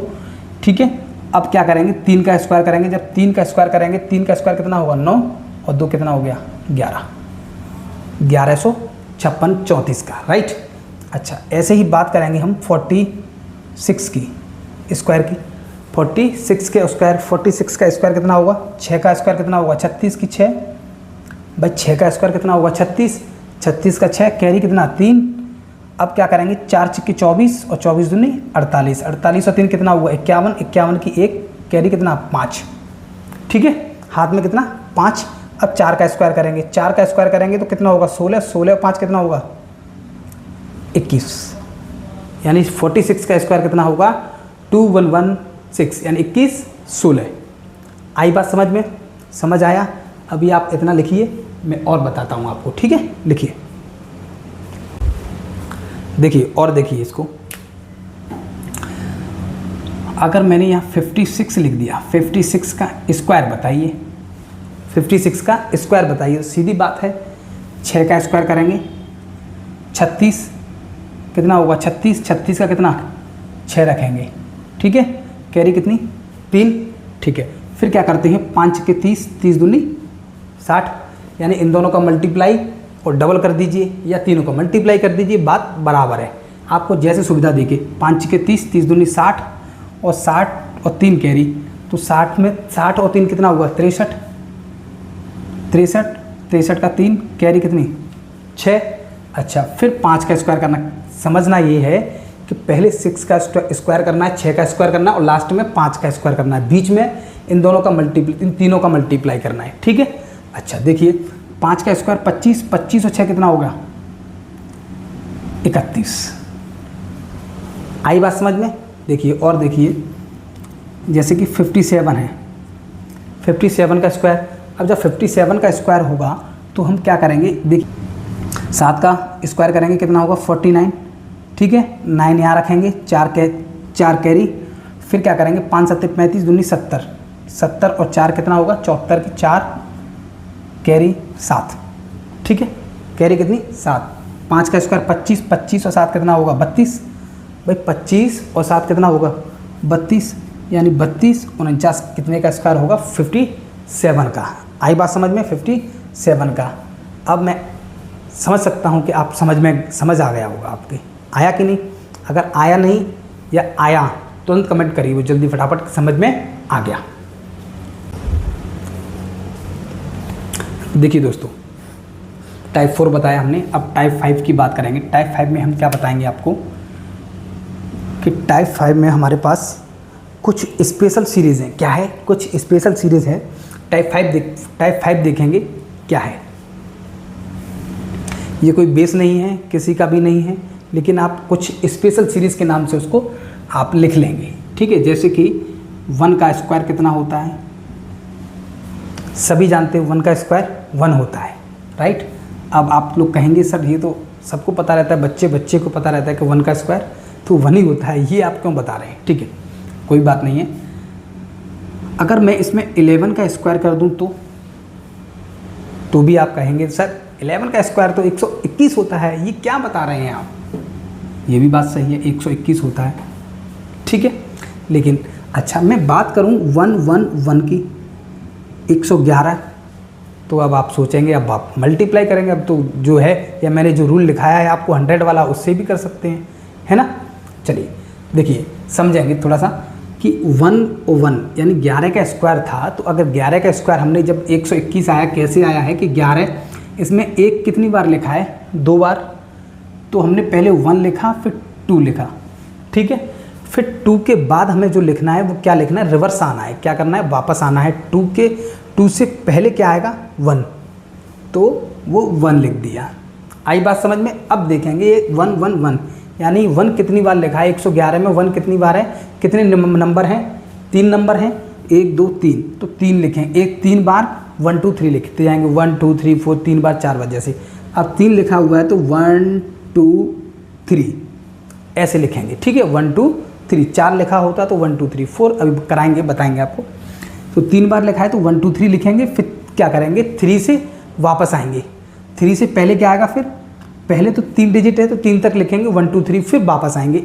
ठीक है। अब क्या करेंगे 3 का स्क्वायर करेंगे, जब 3 का स्क्वायर करेंगे 3 का स्क्वायर कितना होगा 9 और 2 कितना हो गया 11, 1156 34 का, राइट। अच्छा, ऐसे ही बात करेंगे हम 46 की स्क्वायर की, 46 के स्क्वायर, 46 का स्क्वायर कितना होगा 6 का स्क्वायर कितना होगा 36 की 6, भाई 6 का स्क्वायर कितना होगा 36, 36 का 6 कैरी कितना 3। अब क्या करेंगे 4 की 24 और 24 दूनी 48, 48 और 3 कितना हुआ 51, 51 की 1 कैरी कितना 5, ठीक है। हाथ में कितना 5। अब 4 का स्क्वायर करेंगे, 4 का स्क्वायर करेंगे तो कितना होगा 16, 16 और 5 कितना होगा 21, यानी 46 का स्क्वायर कितना होगा 2116, यानी 21 16। आई बात समझ में? समझ आया? अभी आप इतना लिखिए, मैं और बताता हूँ आपको, ठीक है। लिखिए, देखिए और देखिए इसको। अगर मैंने यहाँ 56 लिख दिया, 56 का स्क्वायर बताइए, 56 का स्क्वायर बताइए। सीधी बात है, 6 का स्क्वायर करेंगे 36 कितना होगा 36, 36 का कितना 6 रखेंगे, ठीक है। कैरी कितनी 3, ठीक है। फिर क्या करते हैं 5 के 30, 30 दूनी 60, यानी इन दोनों का मल्टीप्लाई और डबल कर दीजिए या तीनों को मल्टीप्लाई कर दीजिए, बात बराबर है। आपको जैसे सुविधा देखिए, 5 के 30, 30 दूनी 60 और 60 और 3 कैरी, तो 60 में 60 और 3 कितना हुआ 63, 63, 63 का 3 कैरी कितनी 6। अच्छा, फिर 5 का स्क्वायर करना। समझना ये है कि पहले 6 का स्क्वायर करना है, 6 का स्क्वायर करना है और लास्ट में 5 का स्क्वायर करना है। बीच में इन दोनों का इन तीनों का मल्टीप्लाई करना है, ठीक है। अच्छा देखिए, 5 का स्क्वायर 25, 25 और 6 कितना होगा 31। आई बात समझ में? देखिए और देखिए, जैसे कि 57 है, 57 का स्क्वायर। अब जब 57 का स्क्वायर होगा तो हम क्या करेंगे, देखिए 7 का स्क्वायर करेंगे कितना होगा 49, ठीक है। 9 यहाँ रखेंगे, 4 कैरी। फिर क्या करेंगे 5 7 35 दूनी 70, 70 और 4 कितना होगा 74 की 4 कैरी 7, ठीक है। कैरी कितनी 7। 5 का स्क्वायर 25, 25 और 7 कितना होगा 32, भाई 25 और 7 कितना होगा 32, यानी 32 49 कितने का स्क्वायर होगा 57 का। आई बात समझ में? 57 का। अब मैं समझ सकता हूँ कि आप समझ आ गया होगा आपके। आया कि नहीं? अगर आया नहीं या आया तुरंत कमेंट करिए, वो जल्दी फटाफट समझ में आ गया। देखिए दोस्तों, टाइप 4 बताया हमने, अब टाइप 5 की बात करेंगे। टाइप 5 में हम क्या बताएंगे आपको कि टाइप 5 में हमारे पास कुछ स्पेशल सीरीज़ हैं। क्या है? कुछ स्पेशल सीरीज़ है। टाइप 5 देखेंगे क्या है। ये कोई बेस नहीं है, किसी का भी नहीं है, लेकिन आप कुछ स्पेशल सीरीज़ के नाम से उसको आप लिख लेंगे, ठीक है। जैसे कि 1 का स्क्वायर कितना होता है, सभी जानते हैं 1 का स्क्वायर 1 होता है, राइट। अब आप लोग कहेंगे सर ये तो सबको पता रहता है, बच्चे को पता रहता है कि 1 का स्क्वायर तो 1 ही होता है, ये आप क्यों बता रहे हैं? ठीक है, कोई बात नहीं है। अगर मैं इसमें 11 का स्क्वायर कर दूं तो भी आप कहेंगे सर 11 का स्क्वायर तो 121 होता है, ये क्या बता रहे हैं आप? ये भी बात सही है, 121 होता है, ठीक है। लेकिन अच्छा मैं बात करूं 111 की 111, तो अब आप सोचेंगे अब आप मल्टीप्लाई करेंगे, अब तो जो है या मैंने जो रूल लिखाया है आपको 100 वाला उससे भी कर सकते हैं, है ना। चलिए देखिए समझेंगे थोड़ा सा कि 101 यानी 11 का स्क्वायर था, तो अगर 11 का स्क्वायर हमने जब 121 आया, कैसे आया है कि 11 इसमें 1 कितनी बार लिखा है 2 बार, तो हमने पहले 1 लिखा फिर 2 लिखा, ठीक है। फिर 2 के बाद हमें जो लिखना है वो क्या लिखना है, रिवर्स आना है, क्या करना है, वापस आना है। 2 से पहले क्या आएगा 1, तो वो 1 लिख दिया। आई बात समझ में। अब देखेंगे ये 1 1 1 यानी 1 कितनी बार लिखा है, 111 में 1 कितनी बार है, कितने नंबर हैं, 3 नंबर हैं, 1 2 3, तो 3 लिखें, एक 3 बार 1 2 3 लिखते जाएंगे, 1 2 3 4 3 बार 4 बार जैसे। अब 3 लिखा हुआ है तो 1 2 3 ऐसे लिखेंगे, ठीक है, 1 2 3। 4 लिखा होता तो 1 2 3 4, अभी कराएंगे बताएंगे आपको। तो 3 बार लिखा है तो 1 2 3 लिखेंगे, फिर क्या करेंगे 3 से वापस आएंगे। 3 से पहले क्या आएगा, फिर पहले तो 3 डिजिट है तो 3 तक लिखेंगे, 1 2 3, फिर वापस आएंगे।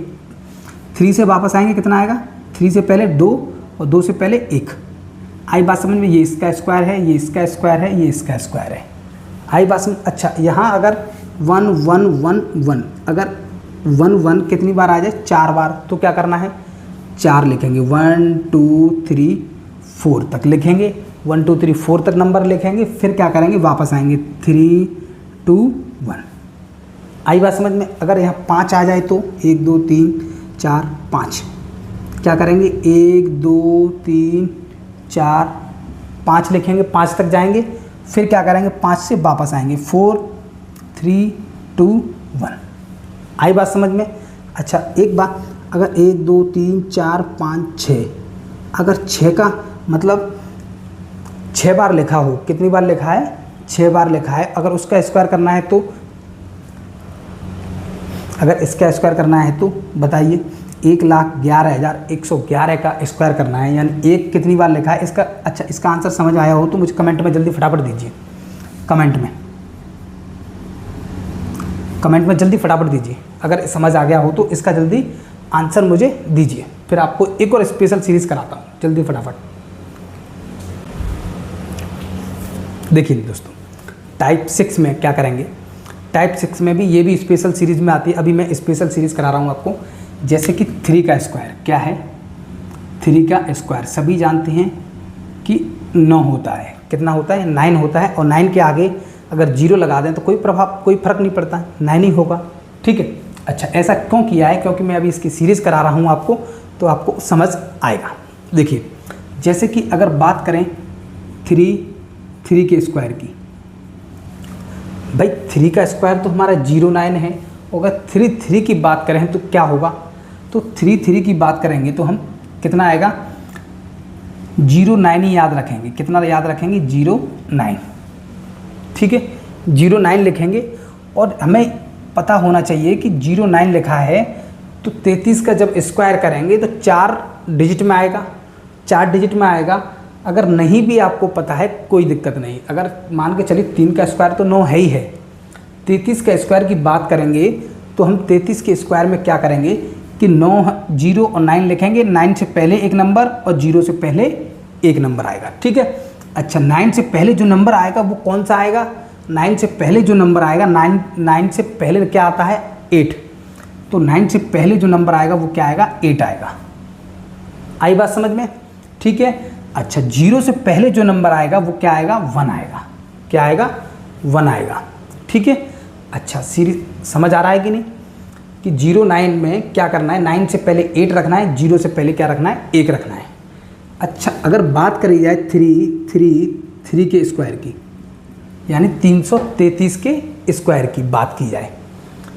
3 से वापस आएंगे, कितना आएगा, 3 से पहले 2 और 2 से पहले 1। आई बात समझ में। ये इसका स्क्वायर है, ये इसका स्क्वायर है, ये इसका स्क्वायर है। आई बात समझ। अच्छा, यहाँ अगर 1 1 1 1 अगर 1 1 कितनी बार आ जाए, 4 बार, तो क्या करना है, 4 लिखेंगे, 1 2 3 4 तक लिखेंगे, 1 2 3 4 तक नंबर लिखेंगे, फिर क्या करेंगे, वापस आएंगे 3 2 1। आई बात समझ में। अगर यहाँ 5 आ जाए तो 1 2 3 4 5, क्या करेंगे, 1 2 3 4 5 लिखेंगे, 5 तक जाएंगे, फिर क्या करेंगे, 5 से वापस आएंगे, 4 3 2 1। आई बात समझ में। अच्छा, एक बात, अगर 1 2 3 4 5 6, अगर 6 का मतलब 6 बार लिखा हो, कितनी बार लिखा है, 6 बार लिखा है, अगर उसका स्क्वायर करना है तो, अगर इसका स्क्वायर करना है तो बताइए, 1,11,111 का स्क्वायर करना है, यानी 1 कितनी बार लिखा है इसका। अच्छा, इसका आंसर समझ आया हो तो मुझे कमेंट में जल्दी फटाफट दीजिए, कमेंट में जल्दी फटाफट दीजिए। अगर समझ आ गया हो तो इसका जल्दी आंसर मुझे दीजिए, फिर आपको एक और स्पेशल सीरीज़ कराता हूँ, जल्दी फटाफट। देखिए दोस्तों, टाइप 6 में क्या करेंगे, टाइप 6 में भी ये भी स्पेशल सीरीज़ में आती है। अभी मैं स्पेशल सीरीज़ करा रहा हूँ आपको। जैसे कि 3 का स्क्वायर क्या है, 3 का स्क्वायर सभी जानते हैं कि 9 होता है। कितना होता है, 9 होता है, और 9 के आगे अगर 0 लगा दें तो कोई फ़र्क नहीं पड़ता, 9 ही होगा, ठीक है। अच्छा, ऐसा क्यों किया है, क्योंकि मैं अभी इसकी सीरीज़ करा रहा हूँ आपको, तो आपको समझ आएगा। देखिए, जैसे कि अगर बात करें 3 के स्क्वायर की, भाई 3 का स्क्वायर तो हमारा 09 है, अगर 3 की बात करें तो क्या होगा, तो 3 की बात करेंगे तो हम कितना आएगा, 09 ही याद रखेंगे। कितना याद रखेंगे, 09, ठीक है, 09 लिखेंगे। और हमें पता होना चाहिए कि 09 लिखा है तो 33 का जब स्क्वायर करेंगे तो 4 डिजिट में आएगा, 4 डिजिट में आएगा। अगर नहीं भी आपको पता है कोई दिक्कत नहीं, अगर मान के चलिए 3 का स्क्वायर तो 9 है ही है, 33 का स्क्वायर की बात करेंगे तो हम 33 के स्क्वायर में क्या करेंगे कि 9 0 और 9 लिखेंगे, 9 से पहले एक नंबर और 0 से पहले एक नंबर आएगा, ठीक है। अच्छा, 9 से पहले जो नंबर आएगा वो कौन सा आएगा, 9 से पहले जो नंबर आएगा, 9 से पहले क्या आता है, 8, तो 9 से पहले जो नंबर आएगा वो क्या आएगा, 8 आएगा। आई बात समझ में, ठीक है। अच्छा, 0 से पहले जो नंबर आएगा वो क्या आएगा, 1 आएगा। क्या आएगा, 1 आएगा, ठीक है। अच्छा, सीरीज समझ आ रहा है कि नहीं, कि 09 में क्या करना है, 9 से पहले 8 रखना है, 0 से पहले क्या रखना है, 1 रखना है। अच्छा, अगर बात करी जाए 3 के स्क्वायर की, यानी 333 के स्क्वायर की बात की जाए,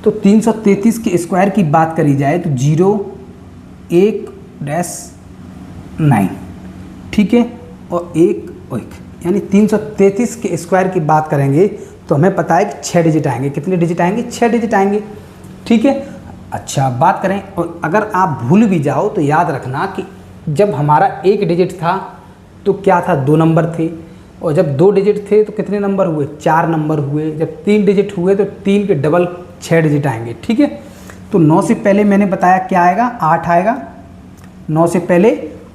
तो 333 के स्क्वायर की बात करी जाए तो 0 1 9, ठीक है, और 1 1, यानी 333 के स्क्वायर की बात करेंगे तो हमें पता है कि 6 डिजिट आएंगे। कितने डिजिट आएंगे, 6 डिजिट आएंगे, ठीक है। अच्छा, बात करें, और अगर आप भूल भी जाओ तो याद रखना कि जब हमारा 1 डिजिट था तो क्या था, 2 नंबर थे, और जब 2 डिजिट थे तो कितने नंबर हुए, 4 नंबर हुए, जब 3 डिजिट हुए तो 3 के डबल 6 डिजिट आएंगे, ठीक है। तो 9 से पहले मैंने बताया क्या आएगा, 8 आएगा, 9 से पहले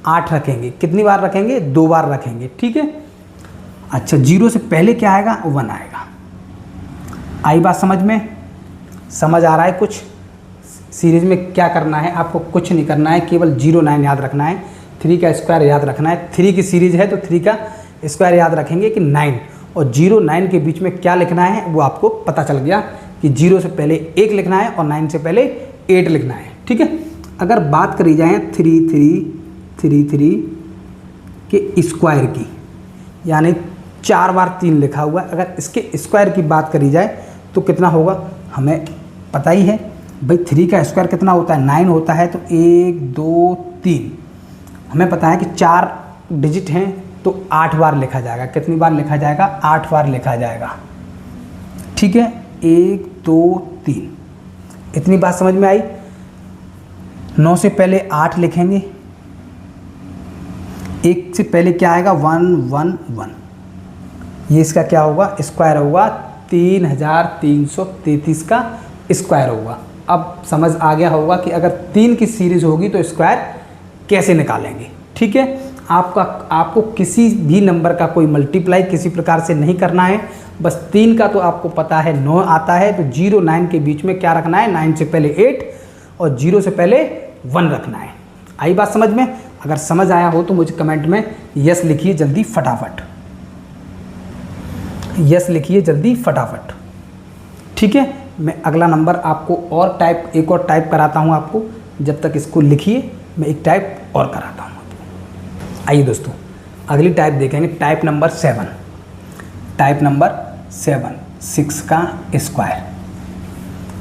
8 रखेंगे, कितनी बार रखेंगे, 2 बार रखेंगे, ठीक है। अच्छा, 0 से पहले क्या आएगा, 1 आएगा। आई बात समझ में, समझ आ रहा है कुछ। सीरीज में क्या करना है, आपको कुछ नहीं करना है, केवल 09 याद रखना है, 3 का स्क्वायर याद रखना है। 3 की सीरीज है तो 3 का स्क्वायर याद रखेंगे कि 9, और 0 9 के बीच में क्या लिखना है वो आपको पता चल गया कि 0 से पहले 1 लिखना है और 9 से पहले 8 लिखना है, ठीक है। अगर बात करी जाए 3 के स्क्वायर की, यानी 4 बार 3 लिखा हुआ है। अगर इसके स्क्वायर की बात करी जाए तो कितना होगा, हमें पता ही है भाई 3 का स्क्वायर कितना होता है, 9 होता है। तो 1 2 3 हमें पता है कि 4 डिजिट हैं तो 8 बार लिखा जाएगा। कितनी बार लिखा जाएगा, 8 बार लिखा जाएगा। ठीक है, 1 2 3, इतनी बात समझ में आई। 9 से पहले 8 लिखेंगे, 1 से पहले क्या आएगा, 1 1 1, ये इसका क्या होगा, स्क्वायर होगा। 3333 का स्क्वायर होगा। अब समझ आ गया होगा कि अगर 3 की सीरीज़ होगी तो स्क्वायर कैसे निकालेंगे। ठीक है, आपको किसी भी नंबर का कोई मल्टीप्लाई किसी प्रकार से नहीं करना है। बस 3 का तो आपको पता है 9 आता है, तो 0 9 के बीच में क्या रखना है, 9 से पहले 8 और 0 से पहले 1 रखना है। आई बात समझ में? अगर समझ आया हो तो मुझे कमेंट में यस लिखिए जल्दी फटाफट, यस लिखिए जल्दी फटाफट। ठीक है, मैं अगला नंबर आपको और एक और टाइप कराता हूँ आपको। जब तक इसको लिखिए मैं एक टाइप और कराता हूँ आपको। आइए दोस्तों, अगली टाइप देखेंगे, टाइप नंबर 7। टाइप नंबर 7, 6 का स्क्वायर।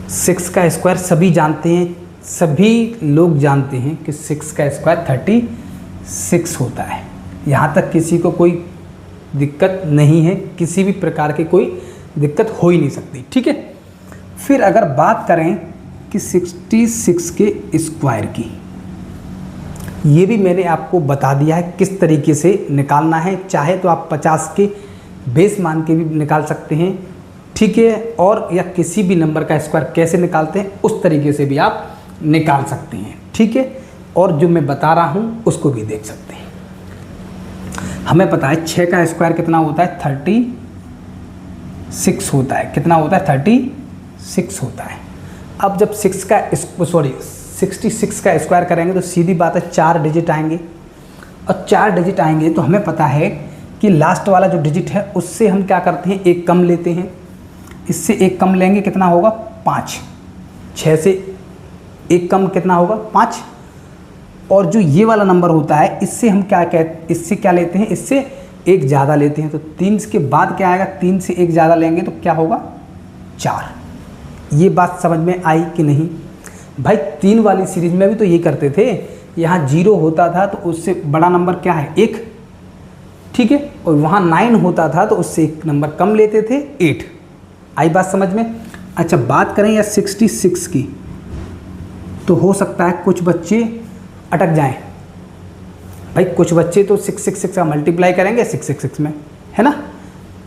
6 का स्क्वायर सभी जानते हैं, सभी लोग जानते हैं कि 6 का स्क्वायर 36 होता है। यहाँ तक किसी को कोई दिक्कत नहीं है, किसी भी प्रकार की कोई दिक्कत हो ही नहीं सकती। ठीक है, फिर अगर बात करें कि 66 के स्क्वायर की, ये भी मैंने आपको बता दिया है किस तरीके से निकालना है। चाहे तो आप 50 के बेस मान के भी निकाल सकते हैं। ठीक है, और या किसी भी नंबर का स्क्वायर कैसे निकालते हैं उस तरीके से भी आप निकाल सकते हैं। ठीक है, और जो मैं बता रहा हूँ उसको भी देख सकते हैं। हमें पता है 6 का स्क्वायर कितना होता है, 36 होता है। कितना होता है, 36 होता है। अब जब 66 का स्क्वायर करेंगे तो सीधी बात है 4 डिजिट आएंगे, और 4 डिजिट आएंगे तो हमें पता है कि लास्ट वाला जो डिजिट है उससे हम क्या करते हैं, एक कम लेते हैं। इससे एक कम लेंगे, कितना होगा, 5। 6 से एक कम कितना होगा, 5। और जो ये वाला नंबर होता है इससे हम इससे क्या लेते हैं, इससे एक ज़्यादा लेते हैं। तो 3 के बाद क्या आएगा, 3 से एक ज़्यादा लेंगे तो क्या होगा, 4। ये बात समझ में आई कि नहीं भाई? 3 वाली सीरीज में भी तो ये करते थे, यहाँ 0 होता था तो उससे बड़ा नंबर क्या है, 1। ठीक है, और वहाँ 9 होता था तो उससे एक नंबर कम लेते थे, 8। आई बात समझ में? अच्छा, बात करें या 66 की, तो हो सकता है कुछ बच्चे अटक जाएं। भाई कुछ बच्चे तो 666 का मल्टीप्लाई करेंगे 666 में, है ना।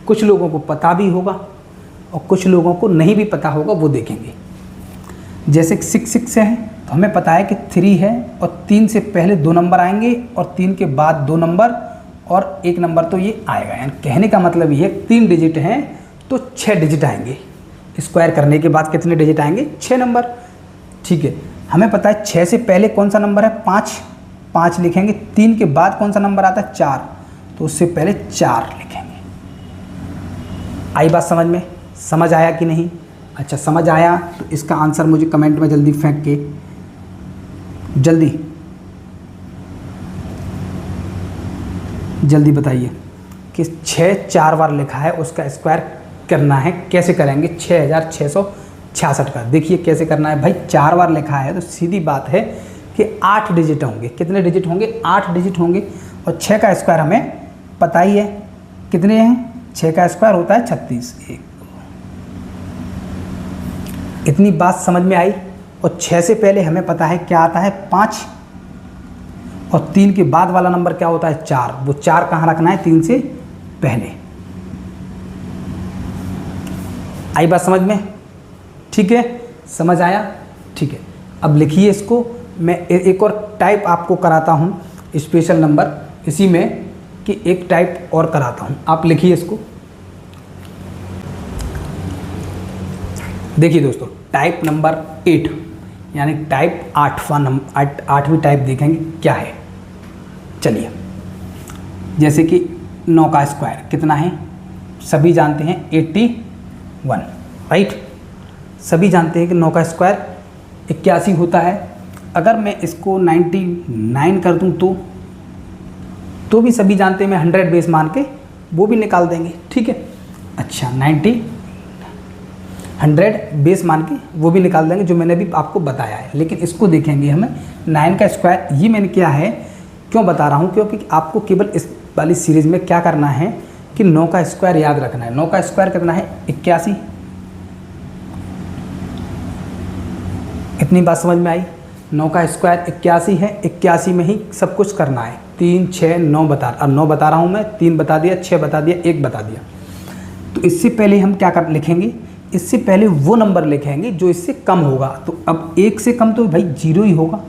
कुछ लोगों को पता भी होगा और कुछ लोगों को नहीं भी पता होगा, वो देखेंगे। जैसे 66 है तो हमें पता है कि 3 है और 3 से पहले 2 नंबर आएंगे और 3 के बाद 2 नंबर और 1 नंबर तो ये आएगा। यानी कहने का मतलब ये है 3 डिजिट हैं तो 6 डिजिट आएंगे। स्क्वायर करने के बाद कितने डिजिट आएंगे, 6 नंबर। ठीक है, हमें पता है 6 से पहले कौन सा नंबर है, 5 लिखेंगे। 3 के बाद कौन सा नंबर आता है, 4, तो उससे पहले 4 लिखेंगे। आई बात समझ में? समझ आया कि नहीं? अच्छा, समझ आया तो इसका आंसर मुझे कमेंट में जल्दी फेंक के जल्दी बताइए कि 6 4 बार लिखा है, उसका स्क्वायर करना है। कैसे करेंगे, 6666 का। देखिए कैसे करना है भाई। 4 बार लिखा है तो सीधी बात है कि 8 डिजिट होंगे। कितने डिजिट होंगे, 8 डिजिट होंगे। और 6 का स्क्वायर हमें पता ही है कितने हैं, 6 का स्क्वायर होता है 36। इतनी बात समझ में आई। और 6 से पहले हमें पता है क्या आता है, 5, और 3 के बाद वाला नंबर क्या होता है, 4। वो 4 कहाँ रखना है, 3 से पहले। आई बात समझ में? ठीक है, समझ आया? ठीक है, अब लिखिए इसको। मैं एक और टाइप आपको कराता हूँ स्पेशल नंबर, इसी में कि एक टाइप और कराता हूँ। आप लिखिए इसको। देखिए दोस्तों, टाइप नंबर 8 यानी टाइप 8वीं टाइप देखेंगे क्या है। चलिए, जैसे कि 9 का स्क्वायर कितना है, सभी जानते हैं 81, राइट। सभी जानते हैं कि 9 का स्क्वायर 81 होता है। अगर मैं इसको 99 कर दूं तो भी सभी जानते हैं मैं 100 बेस मान के वो भी निकाल देंगे, ठीक है। अच्छा 90 100 बेस मान के वो भी निकाल देंगे जो मैंने भी आपको बताया है। लेकिन इसको देखेंगे हमें 9 का स्क्वायर, ये मैंने क्या है क्यों बता रहा हूँ, क्योंकि आपको केवल इस वाली सीरीज़ में क्या करना है कि 9 का स्क्वायर याद रखना है। 9 का स्क्वायर कितना है 81। इतनी बात समझ में आई। 9 का स्क्वायर 81 है, 81 में ही सब कुछ करना है। 3 6 9 अब 9 बता रहा हूँ मैं, 3 बता दिया, 6 बता दिया, 1 बता दिया। तो इससे पहले हम क्या लिखेंगे, इससे पहले वो नंबर लिखेंगे जो इससे कम होगा। तो अब 1 से कम तो भाई 0 ही होगा,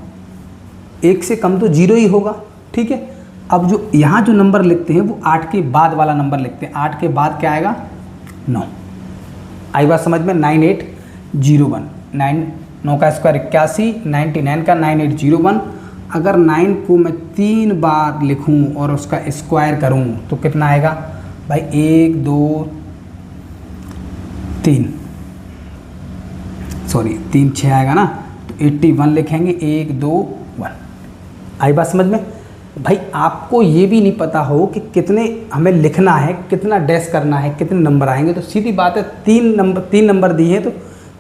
1 से कम तो 0 ही होगा, ठीक है। अब जो यहाँ जो नंबर लिखते हैं वो 8 के बाद वाला नंबर लिखते हैं। 8 के बाद क्या आएगा 9। आई बात समझ में। 9801 9 का स्क्वायर 81, 99 का 9801। अगर 9 को मैं 3 बार लिखूं और उसका स्क्वायर करूं तो कितना आएगा भाई 1 2 3 3 6 आएगा ना। तो 81 लिखेंगे 1 2 1। आई बात समझ में। भाई आपको ये भी नहीं पता हो कि कितने हमें लिखना है, कितना डैश करना है, कितने नंबर आएंगे, तो सीधी बात है 3 नंबर दिए हैं तो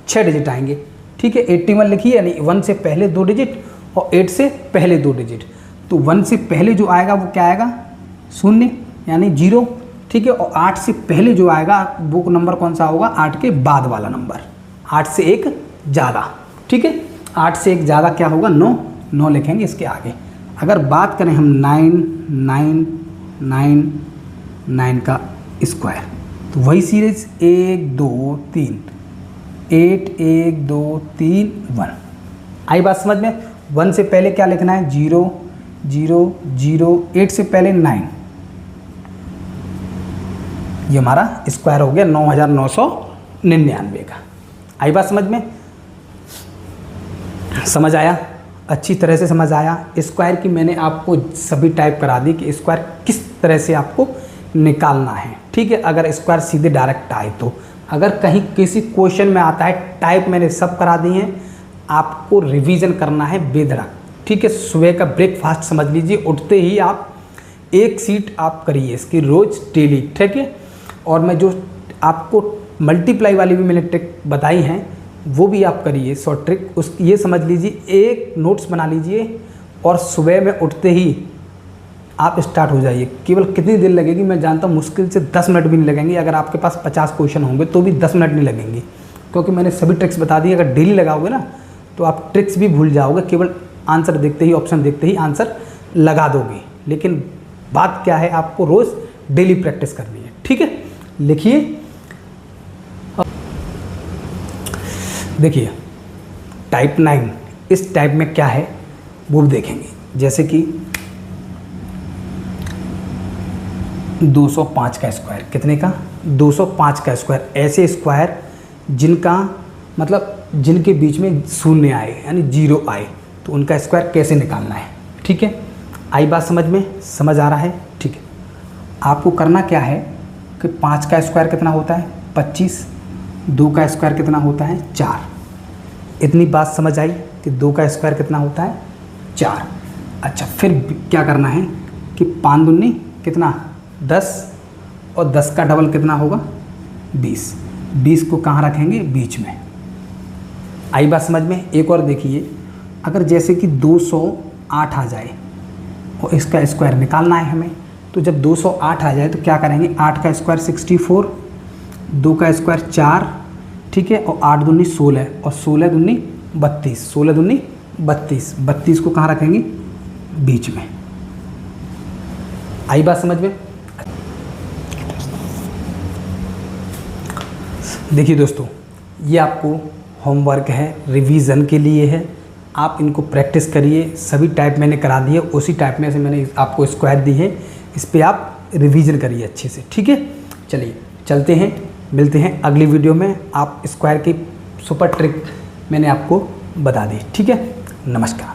6 डिजिट आएंगे, ठीक है। 81 लिखिए, यानी 1 से पहले 2 डिजिट और 8 से पहले 2 डिजिट। तो 1 से पहले जो आएगा वो क्या आएगा 0 यानी 0, ठीक है। और 8 से पहले जो आएगा वो नंबर कौन सा होगा 8 के बाद वाला नंबर, 8 से 1 ज़्यादा, ठीक है। 8 से 1 ज़्यादा क्या होगा 9 लिखेंगे इसके आगे। अगर बात करें हम 9 का स्क्वायर, तो वही सीरीज 1 2 3 8 1 2 3 1। आई बात समझ में। 1 से पहले क्या लिखना है 0 0 0, 8 से पहले 9, ये हमारा स्क्वायर हो गया 9999 का। आई बात समझ में। समझ आया, अच्छी तरह से समझ आया। स्क्वायर की मैंने आपको सभी टाइप करा दी कि स्क्वायर किस तरह से आपको निकालना है, ठीक है। अगर स्क्वायर सीधे डायरेक्ट आए तो, अगर कहीं किसी क्वेश्चन में आता है टाइप मैंने सब करा दी हैं। आपको रिवीजन करना है बेधड़क, ठीक है। सुबह का ब्रेकफास्ट समझ लीजिए, उठते ही आप एक सीट आप करिए इसकी रोज़ डेली, ठीक है। और मैं जो आपको मल्टीप्लाई वाली भी मैंने ट्रिक बताई हैं वो भी आप करिए, शॉर्ट ट्रिक। उस ये समझ लीजिए, एक नोट्स बना लीजिए और सुबह में उठते ही आप स्टार्ट हो जाइए। केवल कितनी देर लगेगी मैं जानता हूँ, मुश्किल से 10 मिनट भी नहीं लगेंगे। अगर आपके पास 50 क्वेश्चन होंगे तो भी 10 मिनट नहीं लगेंगे, क्योंकि मैंने सभी ट्रिक्स बता दी। अगर डेली लगाओगे ना तो आप ट्रिक्स भी भूल जाओगे, केवल आंसर देखते ही, ऑप्शन देखते ही आंसर लगा दोगे। लेकिन बात क्या है, आपको रोज़ डेली प्रैक्टिस करनी है, ठीक है। लिखिए, देखिए टाइप 9, इस टाइप में क्या है वो भी देखेंगे। जैसे कि 205 का स्क्वायर, कितने का 205 का स्क्वायर। ऐसे स्क्वायर जिनका मतलब जिनके बीच में 0 आए यानी 0 आए, तो उनका स्क्वायर कैसे निकालना है, ठीक है। आई बात समझ में, समझ आ रहा है, ठीक है। आपको करना क्या है कि 5 का स्क्वायर कितना होता है 25, 2 का स्क्वायर कितना होता है 4। इतनी बात समझ आई कि 2 का स्क्वायर कितना होता है 4। अच्छा, फिर क्या करना है कि 5 दूनी कितना 10 और 10 का डबल कितना होगा 20। 20 को कहाँ रखेंगे बीच में। आई बात समझ में। एक और देखिए, अगर जैसे कि 208 आ जाए और इसका स्क्वायर निकालना है हमें, तो जब 208 आ जाए तो क्या करेंगे, 8 का स्क्वायर 64, 2 का स्क्वायर 4, ठीक है, और 8 दूनी 16 और 16 दूनी 32, 16 दूनी 32, 32 को कहाँ रखेंगे बीच में। आई बात समझ में। देखिए दोस्तों, ये आपको होमवर्क है, रिवीजन के लिए है। आप इनको प्रैक्टिस करिए। सभी टाइप मैंने करा दिए, उसी टाइप में से मैंने आपको स्क्वायर दी है, इस पे आप रिवीजन करिए अच्छे से, ठीक है। चलिए चलते हैं, मिलते हैं अगली वीडियो में। आप स्क्वायर की सुपर ट्रिक मैंने आपको बता दी, ठीक है। नमस्कार।